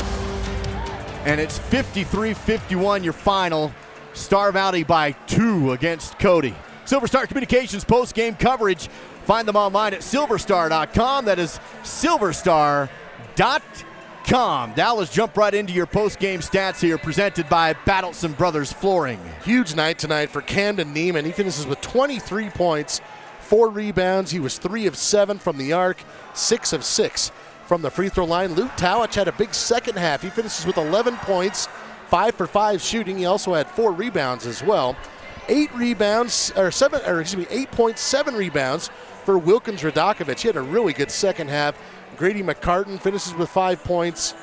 and it's 53-51 your final. Star Valley by 2 against Cody. Silver Star Communications post-game coverage. Find them online at silverstar.com. That is silverstar.com. Dallas, jump right into your post-game stats here, presented by Battleson Brothers Flooring. Huge night tonight for Camden Neiman. He finishes with 23 points, 4 rebounds. He was 3 of 7 from the arc, 6 of 6 from the free throw line. Luke Towich had a big second half. He finishes with 11 points, 5 for 5 shooting. He also had 4 rebounds as well. 8 points, 7 rebounds, for Wilkins Radakovich. He had a really good second half. Grady McCartan finishes with 5 points.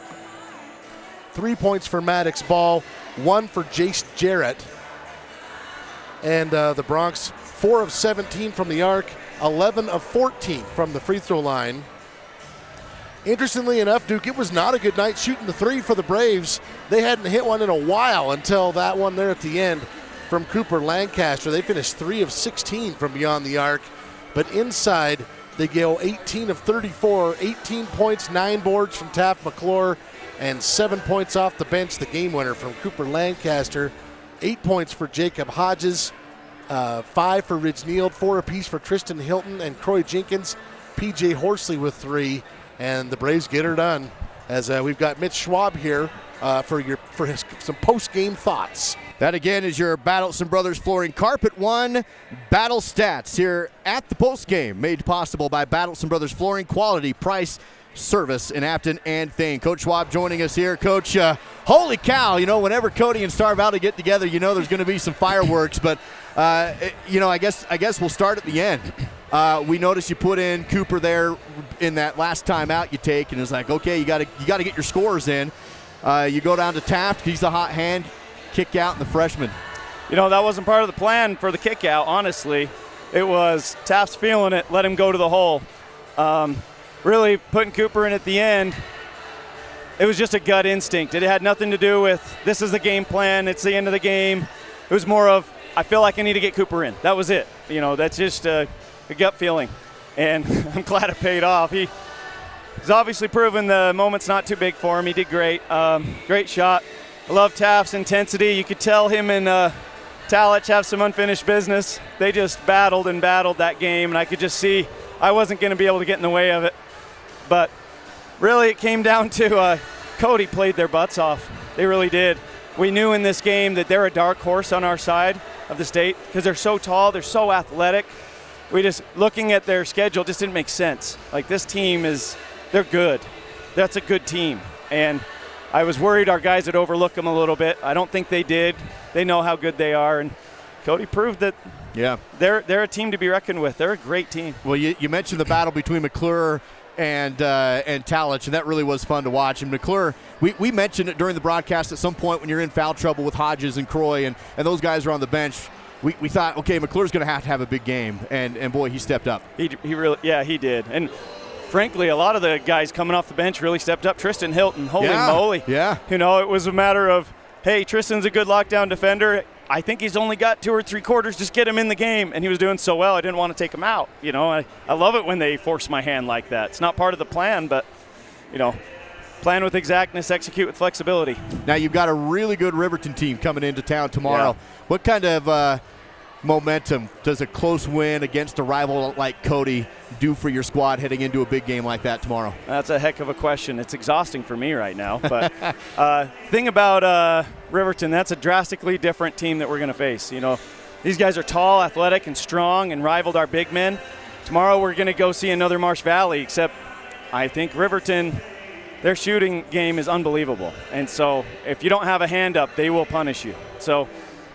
3 points for Maddox Ball, 1 for Jace Jarrett. And the Bronx, 4 of 17 from the arc, 11 of 14 from the free throw line. Interestingly enough, Duke, it was not a good night shooting the three for the Braves. They hadn't hit one in a while until that one there at the end from Cooper Lancaster. They finished 3 of 16 from beyond the arc. But inside, they go 18 of 34, 18 points, 9 boards from Taft McClure, and 7 points off the bench, the game winner from Cooper Lancaster. 8 points for Jacob Hodges, 5 for Ridge Neal, 4 apiece for Tristan Hilton and Croy Jenkins. PJ Horsley with 3. And the Braves get her done as we've got Mitch Schwab here for some post-game thoughts. That again is your Battleson Brothers Flooring Carpet One Battle Stats here at the post-game, made possible by Battleson Brothers Flooring, quality, price, service in Afton and Thane. Coach Schwab joining us here. Coach, holy cow, whenever Cody and Star Valley get together, there's going to be some fireworks, but I guess we'll start at the end. We noticed you put in Cooper there in that last time out you take, and it's like, okay, you got to get your scores in. You go down to Taft, he's the hot hand, kick out, and the freshman. That wasn't part of the plan for the kick out, honestly. It was Taft's feeling it, let him go to the hole. Really putting Cooper in at the end, it was just a gut instinct. It had nothing to do with this is the game plan, it's the end of the game. It was more of, I feel like I need to get Cooper in. That was it. That's just a gut feeling. And I'm glad it paid off. He's obviously proven the moment's not too big for him. He did great. Great shot. I love Taft's intensity. You could tell him and Talich have some unfinished business. They just battled that game, and I could just see I wasn't going to be able to get in the way of it. But really it came down to Cody played their butts off. They really did. We knew in this game that they're a dark horse on our side of the state because they're so tall, they're so athletic. We just, looking at their schedule, just didn't make sense. Like, this team they're good. That's a good team. And I was worried our guys would overlook them a little bit. I don't think they did. They know how good they are. And Cody proved that they're a team to be reckoned with. They're a great team. Well, you mentioned the battle between McClure and Talich, and that really was fun to watch. And McClure, we mentioned it during the broadcast at some point when you're in foul trouble with Hodges and Croy, and those guys are on the bench. We thought, okay, McClure's going to have a big game, and boy, he stepped up. He did. And frankly, a lot of the guys coming off the bench really stepped up. Tristan Hilton, holy moly. Yeah. It was a matter of, hey, Tristan's a good lockdown defender. I think he's only got 2 or 3 quarters. Just get him in the game. And he was doing so well, I didn't want to take him out. I love it when they force my hand like that. It's not part of the plan, but, plan with exactness, execute with flexibility. Now you've got a really good Riverton team coming into town tomorrow. Yeah. What kind of momentum does a close win against a rival like Cody do for your squad heading into a big game like that tomorrow? That's a heck of a question. It's exhausting for me right now. But thing about Riverton, that's a drastically different team that we're going to face. These guys are tall, athletic, and strong and rivaled our big men. Tomorrow we're going to go see another Marsh Valley, except I think Riverton, their shooting game is unbelievable. And so if you don't have a hand up, they will punish you. So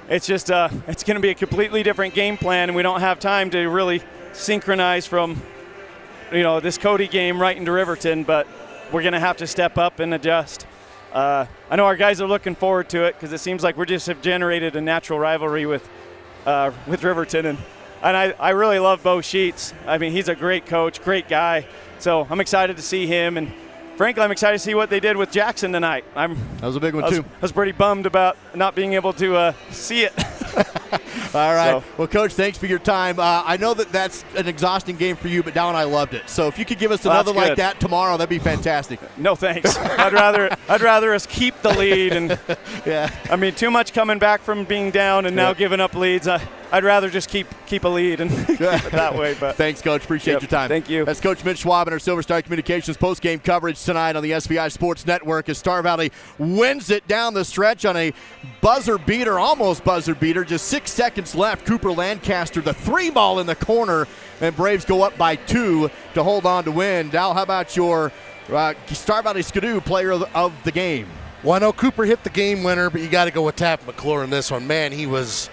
it's just it's going to be a completely different game plan, and we don't have time to really synchronize from this Cody game right into Riverton, but we're going to have to step up and adjust. I know our guys are looking forward to it because it seems like we just have generated a natural rivalry with Riverton, and I really love Bo Sheets. I mean, he's a great coach, great guy, so I'm excited to see him, and frankly, I'm excited to see what they did with Jackson tonight. That was a big one, too. I was pretty bummed about not being able to see it. All right. Well, Coach, thanks for your time. I know that's an exhausting game for you, but Dow and I loved it. So if you could give us another like that tomorrow, that'd be fantastic. No, thanks. I'd rather us keep the lead. And yeah. I mean, too much coming back from being down and now giving up leads. I'd rather just keep a lead and keep it that way. But thanks, Coach. Appreciate your time. Thank you. That's Coach Mitch Schwab and our Silver Star Communications post-game coverage tonight on the SVI Sports Network as Star Valley wins it down the stretch on a buzzer beater, almost buzzer beater. Just 6 seconds left. Cooper Lancaster, the 3-ball in the corner, and Braves go up by 2 to hold on to win. Dal, how about your Star Valley Skidoo player of the game? Well, I know Cooper hit the game winner, but you got to go with Taft McClure in this one. Man, he was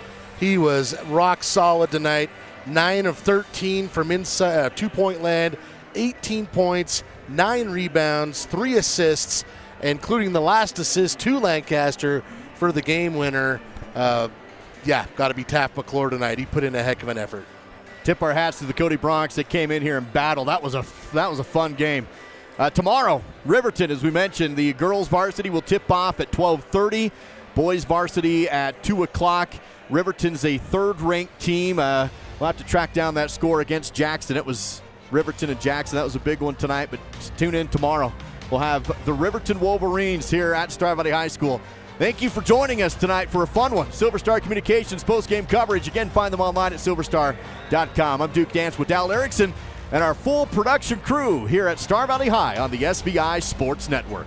rock solid tonight. 9 of 13 from inside two-point land, 18 points, 9 rebounds, 3 assists, including the last assist to Lancaster for the game winner. Got to be Taft McClure tonight. He put in a heck of an effort. Tip our hats to the Cody Bronx that came in here and battled. That was a fun game. Tomorrow, Riverton, as we mentioned, the girls varsity will tip off at 12:30. Boys varsity at 2 o'clock. Riverton's a third-ranked team. We'll have to track down that score against Jackson. It was Riverton and Jackson. That was a big one tonight, but tune in tomorrow. We'll have the Riverton Wolverines here at Star Valley High School. Thank you for joining us tonight for a fun one. Silver Star Communications post-game coverage. Again, find them online at silverstar.com. I'm Duke Dance with Dal Erickson and our full production crew here at Star Valley High on the SVI Sports Network.